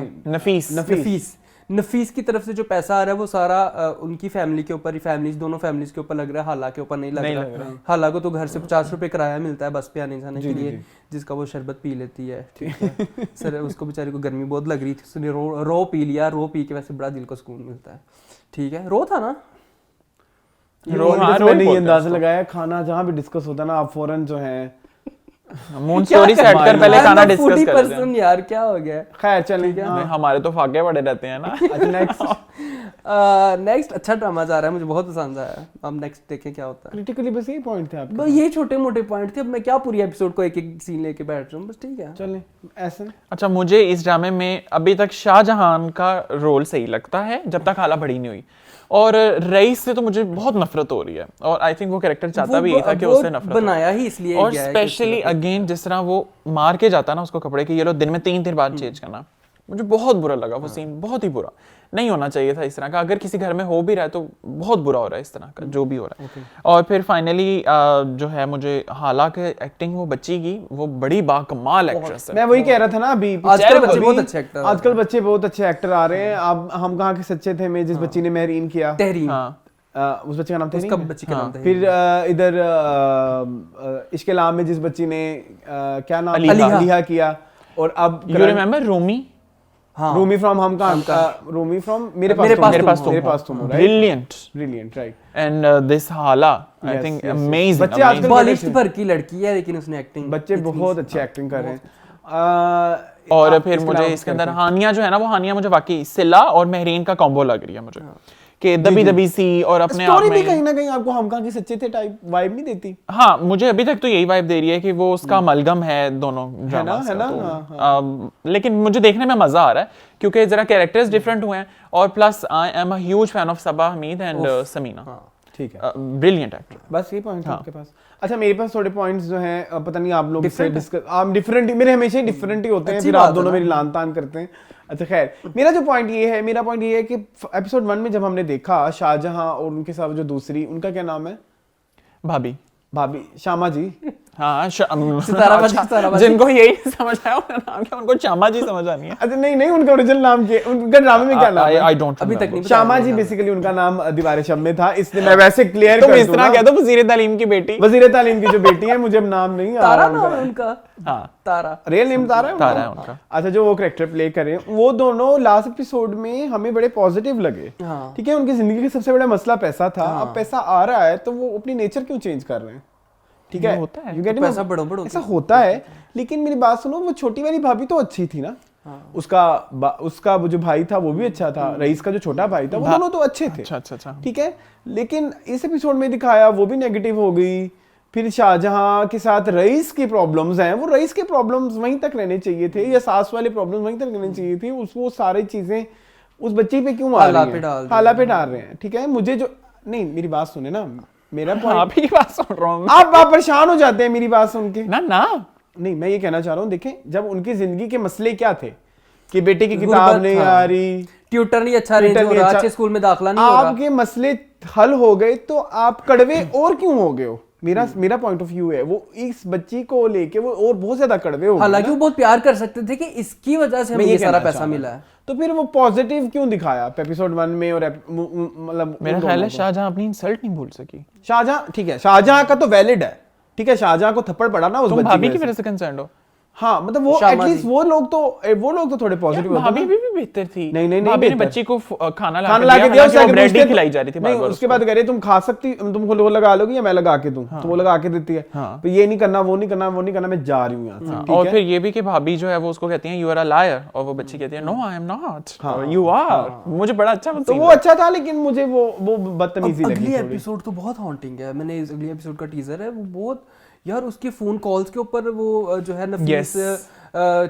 नफीस की तरफ से जो पैसा आ रहा है वो सारा उनकी फैमिली के ऊपर ही, दोनों फैमिलीज के ऊपर लग रहा है, हाला के ऊपर नहीं लग रहा। हाला को तो घर से 50 रुपए किराया मिलता है बस पे आने जाने के लिए, जिसका वो शरबत पी लेती है। ठीक है सर, उसको बेचारी को गर्मी बहुत लग रही थी, उसने रो पी लिया, रो पी के वैसे बड़ा दिल को सुकून मिलता है। ठीक है, रो था ना, मैंने ये अंदाजा लगाया, खाना जहाँ भी डिस्कस होता है ना, आप फौरन जो है मून स्टोरी से हटकर पहले खाना डिस्कस करते हैं यार, क्या हो गया? खैर चलें। हमारे तो फाके बड़े रहते हैं ना। नेक्स्ट अच्छा ड्रामा जा रहा है, मुझे बहुत पसंद आया। अब नेक्स्ट देखें क्या होता है। क्रिटिकली बस यही पॉइंट थे आपके? बस ये छोटे मोटे पॉइंट थे, अब मैं क्या पूरी एपिसोड को एक एक सीन लेके बैठ रहा हूँ, बस ठीक है चलें ऐसे। अच्छा, मुझे इस ड्रामे में अभी तक शाहजहां का रोल सही लगता है जब तक हाला बड़ी नहीं हुई, और रईस से तो मुझे बहुत नफरत हो रही है, और आई थिंक वो कैरेक्टर चाहता भी था कि उससे नफरत बनाया ही इसलिए और स्पेशली अगेन जिस तरह वो मार के जाता ना उसको कपड़े के, ये लो दिन में 3 बार चेंज करना, मुझे बहुत बुरा लगा वो सीन, बहुत ही बुरा। नहीं होना चाहिए था इस तरह का, अगर किसी घर में हो भी रहा है तो बहुत बुरा हो रहा है इस तरह का जो भी हो रहा है। और फिर फाइनली जो है मुझे हाला के एक्टिंग वो बच्ची की, वो बड़ी बाकमाल एक्ट्रेस है। मैं वही कह रहा था ना अभी, आजकल बच्चे बहुत अच्छे एक्टर आ रहे हैं। अब हम कहाँ के सच्चे थे में जिस बच्ची ने महरीन किया, तहरीन, उस बच्चे का नाम उसका बच्ची का नाम था। फिर इधर इश्क लाम में जिस बच्ची ने क्या नाम, अलीहा किया, और अब you remember Rumi? Rumi from हम का रूमी फ्रॉम मेरे पास तुम हो, ब्रिलियंट राइट। एंड दिस हाला आई थिंक अमेजिंग। बच्चे आजकल बॉलिश भर की लड़की है, लेकिन उसने एक्टिंग, बच्चे बहुत अच्छी एक्टिंग कर रहे हैं। और फिर मुझे इसके अंदर हानिया जो है ना, वो हानिया मुझे वाकई सिला और महरीन का कॉम्बो लग रही है मुझे, कि दबी सी और अपने आप स्टोरी में भी कहीं ना कहीं आपको हमका के सच्चे थे टाइप वाइब नहीं देती। हाँ, मुझे अभी तक तो यही वाइब दे रही है कि वो उसका अमलगम है दोनों ड्रामास का, तो लेकिन मुझे देखने में मजा आ रहा है क्योंकि जरा कैरेक्टर्स डिफरेंट हुए हैं, और plus I am a huge fan of Saba Hamid and Sameena. ठीक है, ब्रिलियंट एक्टर। बस ये पॉइंट है आपके पास? अच्छा, मेरे पास थोड़े पॉइंट्स जो हैं, पता नहीं आप लोग से डिस्कस, आप डिफरेंट, मेरे हमेशा ही डिफरेंट ही होते हैं, फिर आप दोनों मेरी लान तान करते हैं। अच्छा खैर, मेरा पॉइंट ये है कि एपिसोड 1 में जब हमने देखा शाहजहां और उनके साथ जो दूसरी, उनका क्या नाम है, भाभी शामा जी, हाँ सितारा बाजी, जिनको यही समझ आया उनका नाम क्या, उनको शामा जी समझ आनी है। अच्छा नहीं उनका ओरिजिनल नाम क्या, उनका ड्रामे में क्या नाम है? आई डोंट अभी तक नहीं। शामा जी बेसिकली उनका नाम दीवार शब में था, इसलिए मैं वैसे क्लियर कर दूं। इस तरह कह दो वजीर तालीम की बेटी, वजीर तालीम की जो बेटी है, मुझे अब नाम नहीं आ रहा उनका। हाँ, तारा, रियल नेम तारा है उनका। अच्छा, जो वो कैरेक्टर प्ले कर रहे हैं, वो दोनों लास्ट एपिसोड में हमें बड़े पॉजिटिव लगे। ठीक है, उनकी जिंदगी का सबसे बड़ा मसला पैसा था, अब पैसा आ रहा है तो वो अपनी नेचर क्यों चेंज कर रहे हैं? ठीक है, होता है, पैसा बड़ो ऐसा होता है, लेकिन मेरी बात सुनो, वो छोटी वाली भाभी तो अच्छी थी ना, उसका वो जो भाई था वो भी अच्छा था, रईस का जो छोटा भाई था, वो दोनों तो अच्छे थे। अच्छा। ठीक है, लेकिन इस एपिसोड में दिखाया वो भी नेगेटिव हो गई। फिर शाहजहां के साथ रईस की प्रॉब्लम्स हैं, वो रईस के प्रॉब्लम्स वहीं तक रहने चाहिए थे, या सास वाले प्रॉब्लम्स वहीं तक रहने चाहिए थे, वो सारी चीजें उस बच्ची पे क्यों आ रही हैं, हाला पे डाल रहे हैं। ठीक है, मुझे जो नहीं, मेरी बात सुने ना, मेरा आप ही की बात सुन रहा हूँ, आप परेशान हो जाते हैं मेरी बात सुन के ना। नहीं, मैं ये कहना चाह रहा हूँ, देखें जब उनकी जिंदगी के मसले क्या थे कि बेटे की किताब नहीं आ रही, ट्यूटर नहीं अच्छा रेंज हो रहा, अच्छे स्कूल में दाखिला नहीं हो रहा, आपके मसले हल हो गए तो आप कड़वे और क्यों हो गए हो? मेरा पॉइंट ऑफ व्यू है, वो इस बच्ची को लेके वो और बहुत ज्यादा कड़वे हो गए हालांकि ना। वो बहुत प्यार कर सकते थे कि इसकी वजह से मैं हमें ये सारा कहना पैसा चाह रहा मिला हूं। है। तो फिर वो पॉजिटिव क्यों दिखाया एपिसोड 1 में, और मतलब मेरा उन ख्याल है दोनों को? शाहजहां अपनी इंसल्ट नहीं भूल सकी। शाहजहां, ठीक है, शाहजहां का तो वैलिड है, ठीक है, शाहजहां को थप्पड़ पड़ा ना उस तुम बच्ची भाभी की वजह वजह से। से कंसर्न हो? हाँ मतलब वो शामा एटलीस्ट जी। वो लोग तो थोड़े पॉजिटिव होते भाभी हैं। भी बेहतर थी। नहीं, भाभी ने बेहतर। बच्ची को खाना ला खाना ला के दिया, हालांकि उसके वो आगे ब्रेड ही उसके- खिलाई जा रही थी नहीं, बार-बार उसके बाद कह रही तुम खा सकती, तुम वो लगा लोगी या मैं लगा के दूं, तो वो लगा के देती है। हाँ। तो ये नहीं करना, वो नहीं करना, वो नहीं करना, मैं जा रही हूँ यहाँ से, ठीक और है? फिर ये भी कि भाभी जो है वो उसको कहती है यू आर अ लायर, और वो बच्ची कहती है no I am not, you are. मुझे बड़ा अच्छा तो scene वो लगा। अच्छा था, लेकिन मुझे वो बदतमीजी अब लगी अगली थोड़ी। एपिसोड तो बहुत हॉन्टिंग है। मैंने इस अगली एपिसोड का टीजर है, वो बहुत यार, उसके फोन कॉल्स के ऊपर वो जो है नफीस Yes.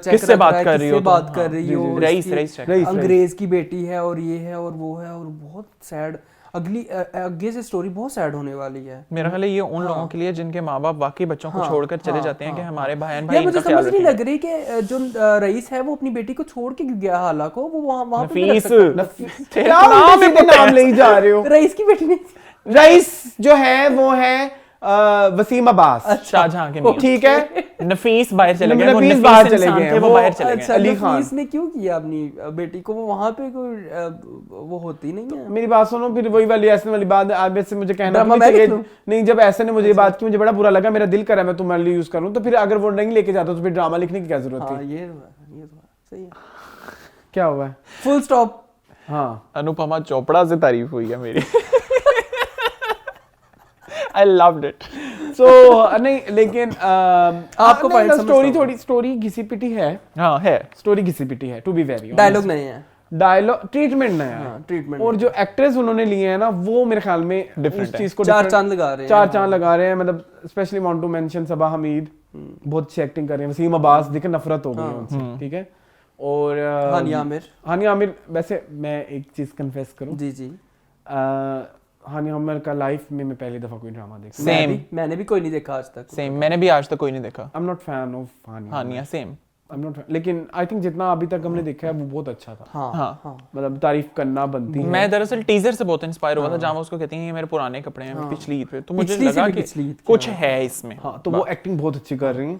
चेक किससे रख बात रहा है, कर रही हो किससे तुम? बात कर हाँ, रही जी, हो, जी, रईस, इसकी रईस check। रईस। अंग्रेज की बेटी है और ये है और वो है, और बहुत सैड अगली आगे से स्टोरी बहुत सैड होने वाली है। मेरा ख्याल है ये उन लोगों के लिए जिनके माँ बाप वाकई बच्चों को छोड़कर चले जाते हैं कि हमारे बहन भाई यार मुझे इनका ख्याल समझ नहीं रखेंगे। लग रही कि जो रईस है वो अपनी बेटी को छोड़ के गया, हाला को वो वहां पे भी रख नफीस, सकता क्या नाम है, नाम ले ही जा रहे हो? है। रईस की बेटी नहीं। रईस जो है वो है वसीम अब्बास, शाहजहां के मियां। ठीक है। नफीस बाहर चले गए, वो नफीस नफीस बाहर चले इंसान गए, थे, वो वो- बाहर चले गए। अच्छा, अली खान। नफीस ने क्यों किया अपनी बेटी को? वो वहां पे कोई वो होती नहीं है। मेरी बात सुनो, फिर वही वाली ऐसे वाली बात आज से मुझे कहना ड्रामा नहीं मैं चाहिए। लिख लूं? नहीं, जब ऐसे ने मुझे ये बात की, मुझे बड़ा बुरा लगा, मेरा दिल कर रहा है मैं तुम्हारे लिए यूज करूं, तो फिर अगर वो नहीं लेके जाता तो फिर ड्रामा लिखने की क्या जरूरत हाँ थी? ये तो है, सही है। क्या हुआ है? Full stop. हाँ, अनुपमा चोपड़ा से तारीफ हुई है मेरी। I loved it. सो नहीं, लेकिन आपको point समझता स्टोरी हूँ। थोड़ी स्टोरी घिसी पिटी है, हाँ है। स्टोरी घिसी पिटी है, टू बी वेरी डायलॉग नहीं है। डायलॉग ट्रीटमेंट नया है, हाँ, treatment और जो एक्ट्रेस उन्होंने लिए हैं ना, वो मेरे ख्याल में Different उस है। चीज को चार different- चांद लगा रहे हैं। चार चांद लगा रहे हैं। मतलब स्पेशली वांट टू मेंशन सबा हमीद, बहुत अच्छी एक्टिंग कर रहे हैं। वसीम अब्बास देखे नफरत हो गई है उनसे, ठीक है। और हानिया आमिर। हानिया आमिर, वैसे मैं एक चीज कन्फेस करूं, जी जी। हानिया आमिर का लाइफ में मैं पहली दफा कोई ड्रामा देखा। Same. मैंने भी कोई नहीं देखा आज तक। सेम, मैंने भी आज तक कोई नहीं देखा। I am not fan of Hania. Hania same. I am not, लेकिन आई थिंक जितना अभी तक हमने देखा है वो बहुत अच्छा था। हाँ हाँ। हाँ। मतलब तारीफ करना बनती है। मैं दरअसल टीजर से बहुत इंस्पायर हुआ था, जहाँ वो उसको कहती हैं ये मेरे पुराने कपड़े हैं पिछली ईद पे, तो मुझे पिछली से लगा भी कि पिछली ईद की, कुछ है इसमें। हाँ, तो वो एक्टिंग बहुत अच्छी कर रही हैं।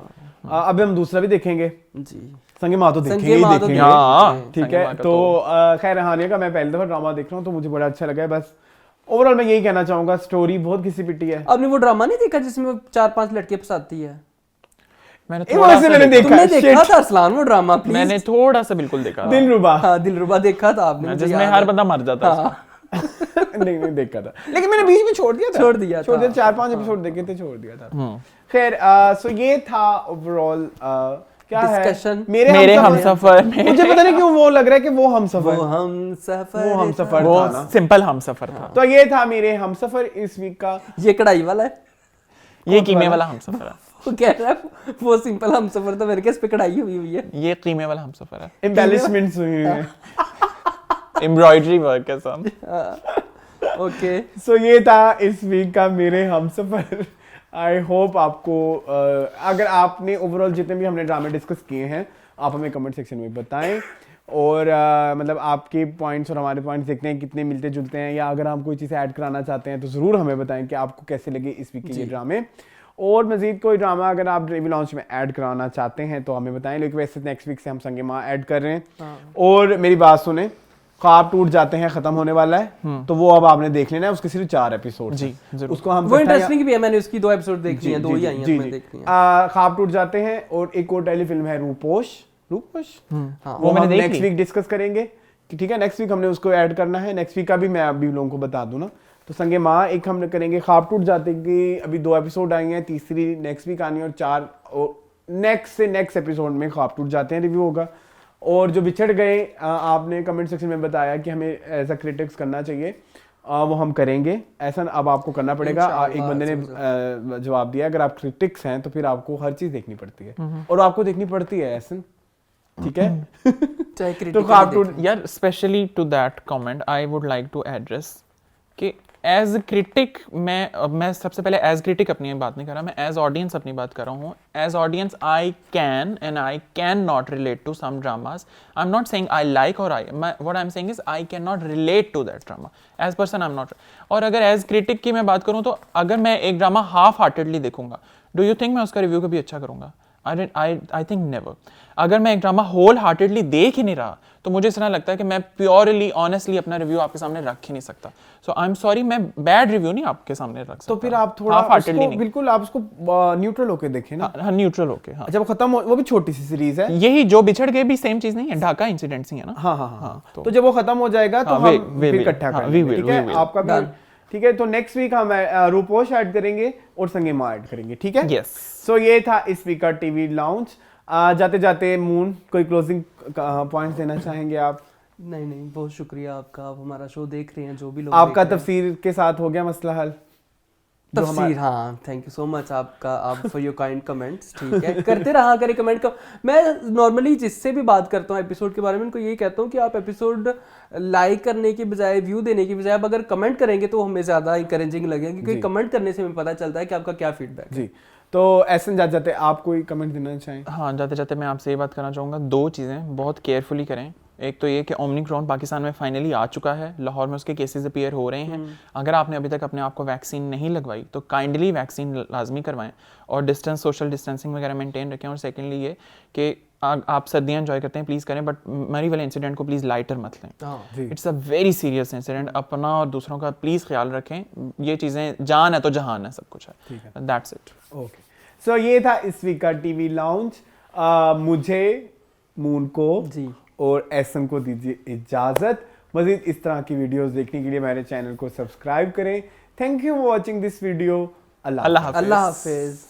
अभी हम दूसरा भी देखेंगे, जी। संगे माँ तो देखेंगे संगे ही माँ तो देखेंगे। हाँ, ठीक संगे है। माँ का तो खैर हानिया का मैं पहली दफा ड्रामा देख रहा हूँ, तो मुझे बड़ा अच्छा लगा है। बस ओवरऑल मैं यही कहना चाहूंगा, स्टोरी बहुत घिसी पिटी है। आपने वो ड्रामा नहीं देखा जिसमें 4-5 लड़के फंसाती है? मैंने वो थोड़ा वैसे सा मैंने देखा। देखा तुमने देखा shit। था अरसलान वो ड्रामा? प्लीज। मैंने थोड़ा सा बिल्कुल देखा था। दिलरुबा। हाँ, दिलरुबा देखा था आपने? मुझे जिसमें याद हर है। बंदा मर जाता है। हाँ। नहीं देखा था, लेकिन मैंने बीच में छोड़ दिया था। छोड़ दिया था। 4-5 एपिसोड देखे थे, छोड़ दिया था। खैर सो ये था ओवरऑल क्या है Discussion। मेरे हमसफर में मुझे पता नहीं क्यों वो लग रहा है कि वो हम वो सफर हम सफर वो था ना। सिंपल हमसफर था। तो ये था मेरे हमसफर इस वीक का। ये कढ़ाई वाला है। ये कीमे वाला हमसफर है। वो कह रहा है वो सिंपल हम सफर था, मेरे के इस पे कढ़ाई हुई है। ये कीमे वाला हमसफर है। एम्बेलिशमेंट्स हुई हैं। एम्ब्रॉयडरी वर्क है सब। ओके। सो ये था इस वीक का मेरे हमसफर। आई होप आपको अगर आपने ओवरऑल जितने भी हमने ड्रामे डिस्कस किए हैं, आप हमें कमेंट सेक्शन में बताएं। और मतलब आपके पॉइंट्स और हमारे पॉइंट्स देखते हैं कितने मिलते जुलते हैं, या अगर हम कोई चीज़ ऐड कराना चाहते हैं तो ज़रूर हमें बताएं कि आपको कैसे लगे इस वीक के ये ड्रामे। और मज़ीद कोई ड्रामा अगर आप टीवी लॉन्च में ऐड कराना चाहते हैं तो हमें बताएं। लेकिन वैसे नेक्स्ट वीक से हम संगे माँ ऐड कर रहे हैं। और मेरी बात सुने, ख्वाब टूट जाते हैं खत्म होने वाला है, तो वो अब आपने देख लेना है। उसके सिर्फ 4 एपिसोड जी, जरूर। उसको हम वो इकट्ठा या- इंटरेस्टिंग भी है, मैंने उसकी 2 एपिसोड देखी हैं, 2 ही आई हैं, मैं देखी हैं। ख्वाब टूट जाते हैं, और एक और टेलीफिल्म है रूपोश। हाँ, वो मैंने हम देख नेक्स्ट ली। वीक डिस्कस करेंगे कि ठीक है, नेक्स्ट वीक हमने उसको ऐड करना है। नेक्स्ट वीक का भी मैं अभी लोगों को बता दूं ना। तो संगे माँ एक हम करेंगे, ख्वाब टूट जाते की अभी 2 एपिसोड आई हैं, तीसरी नेक्स्ट वीक आनी है, और 4 नेक्स्ट से नेक्स्ट एपिसोड में ख्वाब टूट जाते हैं रिव्यू होगा। और जो बिछड़ गए आपने कमेंट सेक्शन में बताया कि हमें ऐसा क्रिटिक्स करना चाहिए, वो हम करेंगे। ऐसा अब आपको करना पड़ेगा। एक बंदे ने जवाब दिया, अगर आप क्रिटिक्स हैं तो फिर आपको हर चीज़ देखनी पड़ती है, और आपको देखनी पड़ती है ऐसा, ठीक है। चाहे तो ख्वाब टूट यार specially to that comment I would like to address कि एज क्रिटिक मैं सबसे पहले एज क्रिटिक अपनी बात नहीं कर रहा, मैं एज ऑडियंस अपनी बात कर रहा हूँ. As audience I can not relate to some dramas. I am not saying I like और what I am saying is I can not relate to that drama. As person I am not. और अगर as critic की मैं बात करूँ तो अगर मैं एक ड्रामा हाफ हार्टेडली देखूंगा, डू यू थिंक मैं उसका रिव्यू कभी अच्छा करूंगा? I think never. अगर मैं एक ड्रामा होल हार्टेडली देख ही नहीं रहा तो मुझे इस तरह लगता है कि मैं प्योरली ऑनेस्टली अपना रिव्यू आपके सामने रख ही नहीं सकता. सो आई एम सॉरी, मैं बैड रिव्यू नहीं आपके सामने रख सकता. तो फिर आप थोड़ा उसको बिल्कुल आप उसको न्यूट्रल होके देखें ना. हाँ, न्यूट्रल होके. हाँ, जब खत्म हो, वो भी छोटी सी सीरीज है. यही जो बिछड़ गए भी सेम चीज नहीं है, ढाका इंसिडेंट्स ही है ना. हाँ हाँ हाँ. तो जब वो खत्म हो जाएगा तो हाँ, हम फिर इकट्ठा करेंगे. ठीक है, आपका भी ठीक है. तो नेक्स्ट वीक हम रूपोश ऐड करेंगे और संगीमा ऐड करेंगे. ठीक है. यस. सो ये था इस वीक का टीवी लाउंज. जाते जाते मून कोई क्लोजिंग पॉइंट्स देना चाहेंगे आप? नहीं, बहुत शुक्रिया आपका. आप हमारा शो देख रहे हैं, जो भी लोग आपका देख रहे हैं. तफसीर के साथ हो गया मसला हल? तफसीर, हाँ, थैंक यू सो मच आपका, आप फॉर योर काइंड कमेंट्स. ठीक है, करते रहा करें कमेंट का. मैं नॉर्मली जिससे भी बात करता हूँ एपिसोड के बारे में, उनको यही कहता हूँ कि आप एपिसोड लाइक करने के बजाय, व्यू देने के बजाय आप अगर कमेंट करेंगे तो हमें ज़्यादा इंकरेजिंग लगेगा, क्योंकि कमेंट करने से हमें पता चलता है कि आपका क्या फीडबैक है. जी. तो ऐसे जाते जाते आप कोई कमेंट देना चाहें? हाँ, जाते जाते मैं आपसे ये बात करना चाहूँगा, 2 चीज़ें बहुत केयरफुली करें. एक तो ये कि ओमिक्रॉन पाकिस्तान में फाइनली आ चुका है, लाहौर में उसके केसेस अपीयर हो रहे हैं. अगर आपने अभी तक अपने आप को वैक्सीन नहीं लगवाई तो काइंडली वैक्सीन लाजमी करवाएं और सोशल डिस्टेंसिंग वगैरह मेंटेन रखें. और सेकेंडली ये कि आप सर्दियाँ एंजॉय करते हैं प्लीज़ करें, बट मरी वाले इंसिडेंट को प्लीज़ लाइटर मत लें. It's a very serious incident. अपना और दूसरों का प्लीज़ ख्याल रखें. ये चीज़ें जान है तो जहान है, सब कुछ है. That's it. ओके. सो ये था इस वीक का टीवी लाउंज. मुझे, मून को जी और एसएम को दीजिए इजाजत. मजीद इस तरह की वीडियोस देखने के लिए मेरे चैनल को सब्सक्राइब करें. Thank you for watching this video. Allah Hafiz.